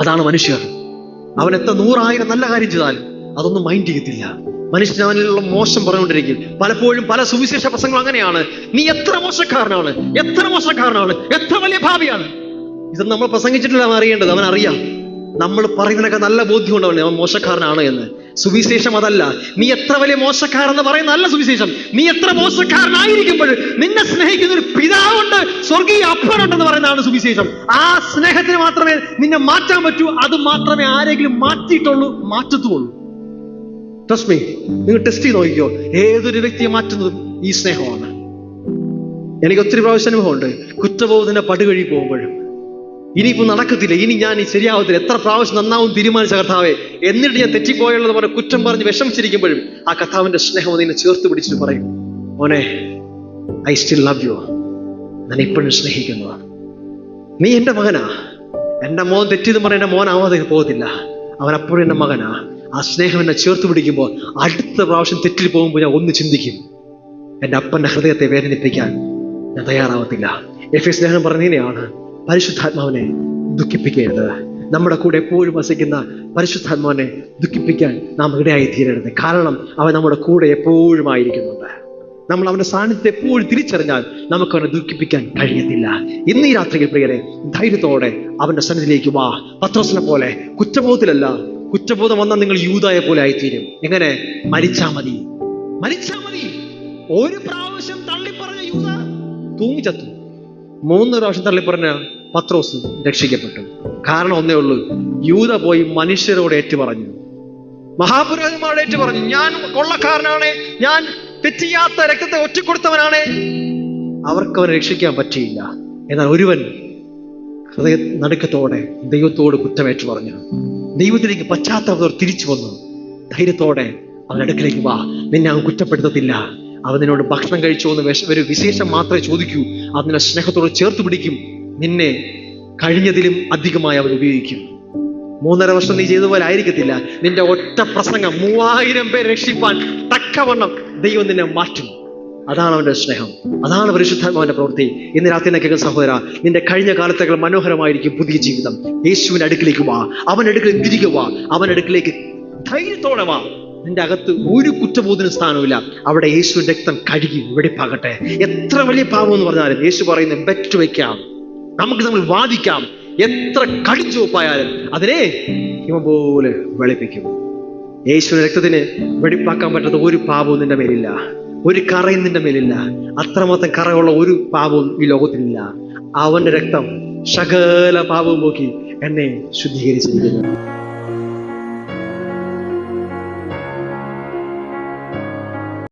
[SPEAKER 1] അതാണ് മനുഷ്യർ. അവൻ എത്ര 100,000 നല്ല കാര്യം ചെയ്താലും അതൊന്നും മൈൻഡ് ചെയ്യത്തില്ല. മനുഷ്യൻ അവനിലുള്ള മോശം പറഞ്ഞുകൊണ്ടിരിക്കും. പലപ്പോഴും പല സുവിശേഷ പ്രസംഗങ്ങളും അങ്ങനെയാണ്. നീ എത്ര മോശക്കാരനാണ്, എത്ര മോശക്കാരനാണ്, എത്ര വലിയ ഭാവിയാണ്. ഇതൊന്നും നമ്മൾ പ്രസംഗിച്ചിട്ടില്ല, അവൻ അറിയേണ്ടത്. അവൻ അറിയാം നമ്മൾ പറയുന്നതിനൊക്കെ നല്ല ബോധ്യമുണ്ട് അവൻ മോശക്കാരനാണ് എന്ന്. സുവിശേഷം അതല്ല. നീ എത്ര വലിയ മോശക്കാരെന്ന് പറയുന്നതല്ല സുവിശേഷം. നീ എത്ര മോശക്കാരനായിരിക്കുമ്പോൾ നിന്നെ സ്നേഹിക്കുന്ന ഒരു പിതാവുണ്ട്, സ്വർഗീയ അപ്പനുണ്ടെന്ന് പറയുന്നതാണ് സുവിശേഷം. ആ സ്നേഹത്തിന് മാത്രമേ നിന്നെ മാറ്റാൻ പറ്റൂ. അത് മാത്രമേ ആരെങ്കിലും മാറ്റത്തുള്ളൂ. ട്രസ്റ്റ് മീ, നിങ്ങൾ ടെസ്റ്റ് ചെയ്ത് നോക്കിക്കോ. ഏതൊരു വ്യക്തിയെ മാറ്റുന്നതും ഈ സ്നേഹമാണ്. എനിക്ക് ഒത്തിരി പ്രാവശ്യം അനുഭവമുണ്ട്. കുറ്റബോധന പടുകഴി പോകുമ്പോഴും ഇനിയിപ്പോ നടക്കത്തില്ല, ഇനി ഞാൻ ശരിയാവത്തില്ല, എത്ര പ്രാവശ്യം നന്നാവും തീരുമാനിച്ച കർത്താവേ, എന്നിട്ട് ഞാൻ തെറ്റിപ്പോയുള്ളത് പോലെ കുറ്റം പറഞ്ഞ് വിഷമിച്ചിരിക്കുമ്പോഴും ആ കർത്താവിന്റെ സ്നേഹം നിന്നെ ചേർത്ത് പിടിച്ചിട്ട് പറയും, മോനെ, ഐ സ്റ്റിൽ ലവ് യു. ഞാൻ ഇപ്പോഴും സ്നേഹിക്കുന്നു. നീ എന്റെ മകനാ. എന്റെ മോൻ തെറ്റിയെന്ന് പറഞ്ഞ എന്റെ മോനാവാതെ പോകത്തില്ല. അവൻ അപ്പോഴും എന്റെ മകനാ. ആ സ്നേഹം എന്നെ ചേർത്ത് പിടിക്കുമ്പോൾ അടുത്ത പ്രാവശ്യം തെറ്റിൽ പോകുമ്പോൾ ഞാൻ ഒന്ന് ചിന്തിക്കും, എന്റെ അപ്പന്റെ ഹൃദയത്തെ വേദനിപ്പിക്കാൻ ഞാൻ തയ്യാറാവത്തില്ല. എഫേസ്യ ലേഖനം പറഞ്ഞതിനെയാണ്, പരിശുദ്ധാത്മാവിനെ ദുഃഖിപ്പിക്കരുത്. നമ്മുടെ കൂടെ എപ്പോഴും വസിക്കുന്ന പരിശുദ്ധാത്മാവിനെ ദുഃഖിപ്പിക്കാൻ നാം ഇടയായി തീരരുത്. കാരണം അവൻ നമ്മുടെ കൂടെ എപ്പോഴും ആയിരിക്കുന്നുണ്ട്. നമ്മൾ അവന്റെ സാന്നിധ്യത്തെ എപ്പോഴും തിരിച്ചറിഞ്ഞാൽ നമുക്ക് അവനെ ദുഃഖിപ്പിക്കാൻ കഴിയത്തില്ല. ഇന്ന് ഈ രാത്രിയിൽ പ്രിയരെ, ധൈര്യത്തോടെ അവന്റെ സന്നിധിയിലേക്ക് വാ. പത്രോസിനെ പോലെ കുറ്റബോധത്തിലല്ല. കുറ്റബോധം വന്നാൽ നിങ്ങൾ യൂദായെ പോലെ ആയിത്തീരും. എങ്ങനെ? മരിച്ചാ മതി. ഒരു പ്രാവശ്യം തള്ളിപ്പറഞ്ഞ യൂദ തൂങ്ങിച്ചത്തു. 3 പ്രാവശ്യം തള്ളിപ്പറഞ്ഞ പത്രോസ് രക്ഷിക്കപ്പെട്ടു. കാരണം ഒന്നേ ഉള്ളൂ, യൂദ പോയി മനുഷ്യരോട് ഏറ്റുപറഞ്ഞു, മഹാപുരോഹിതന്മാരോട് ഏറ്റുപറഞ്ഞു, ഞാൻ കൊള്ളക്കാരനാണ്, ഞാൻ തെറ്റിയാത്ത രക്തത്തെ ഒറ്റിക്കൊടുത്തവനാണ്. അവർക്ക് അവനെ രക്ഷിക്കാൻ പറ്റിയില്ല. എന്നാൽ ഒരുവൻ ഹൃദയ നടുക്കത്തോടെ ദൈവത്തോട് കുറ്റമേറ്റു പറഞ്ഞു, ദൈവത്തിലേക്ക് പശ്ചാത്തലത്തോടെ തിരിച്ചു വന്നു. ധൈര്യത്തോടെ അവൻ അടുക്കലേക്ക് വാ. നിന്നെ അവൻ കുറ്റപ്പെടുത്തത്തില്ല. അവൻ നിന്നോട് ഭക്ഷണം കഴിച്ചോ എന്ന് ഒരു വിശേഷം മാത്രമേ ചോദിക്കൂ. അതിനെ സ്നേഹത്തോട് ചേർത്ത് പിടിക്കും. നിന്നെ കഴിഞ്ഞതിലും അധികമായി അവൻ ഉപയോഗിക്കും. 3.5 വർഷം നീ ചെയ്തതുപോലെ ആയിരിക്കത്തില്ല. നിന്റെ ഒറ്റ പ്രസംഗം 3000 പേരെ രക്ഷിപ്പാൻ തക്കവണ്ണം ദൈവം നിന്നെ മാറ്റും. അതാണ് അവന്റെ സ്നേഹം. അതാണ് പരിശുദ്ധാത്മാവിന്റെ പ്രവൃത്തി. ഇന്ന് രാത്രി കേൾക്കുന്ന സഹോദര, നിന്റെ കഴിഞ്ഞ കാലത്തേക്കാൾ മനോഹരമായിരിക്കും പുതിയ ജീവിതം. യേശുവിന്റെ അടുക്കിലേക്ക് വാ. അവന്റെ അടുക്കിലേക്ക് തിരികെ വാ. അവന്റെ അടുക്കിലേക്ക് ധൈര്യത്തോടെ വാ. നിന്റെ അകത്ത് ഒരു കുറ്റബോധന സ്ഥാനമില്ല. അവിടെ യേശുവിന്റെ രക്തം കഴുകി വെടിപ്പാകട്ടെ. എത്ര വലിയ പാപം എന്ന് പറഞ്ഞാലും യേശു പറയുന്ന ബെറ്റ് വെക്കാം. നമുക്ക് നമ്മൾ വാദിക്കാം. എത്ര കടിച്ചുവപ്പായാലും അതിനെ ഹിമം പോലെ വെളുപ്പിക്കും. യേശുവിന്റെ രക്തത്തിന് വെടിപ്പാക്കാൻ പറ്റാത്ത ഒരു പാപവും നിന്റെ മേലില്ല. ഒരു കറയും നിന്റെ മേലില്ല. അത്രമാത്രം കറയുള്ള ഒരു പാപവും ഈ ലോകത്തിലില്ല. അവന്റെ രക്തം സകല പാപവും പോക്കി എന്നെ ശുദ്ധീകരിച്ചിരിക്കുന്നു.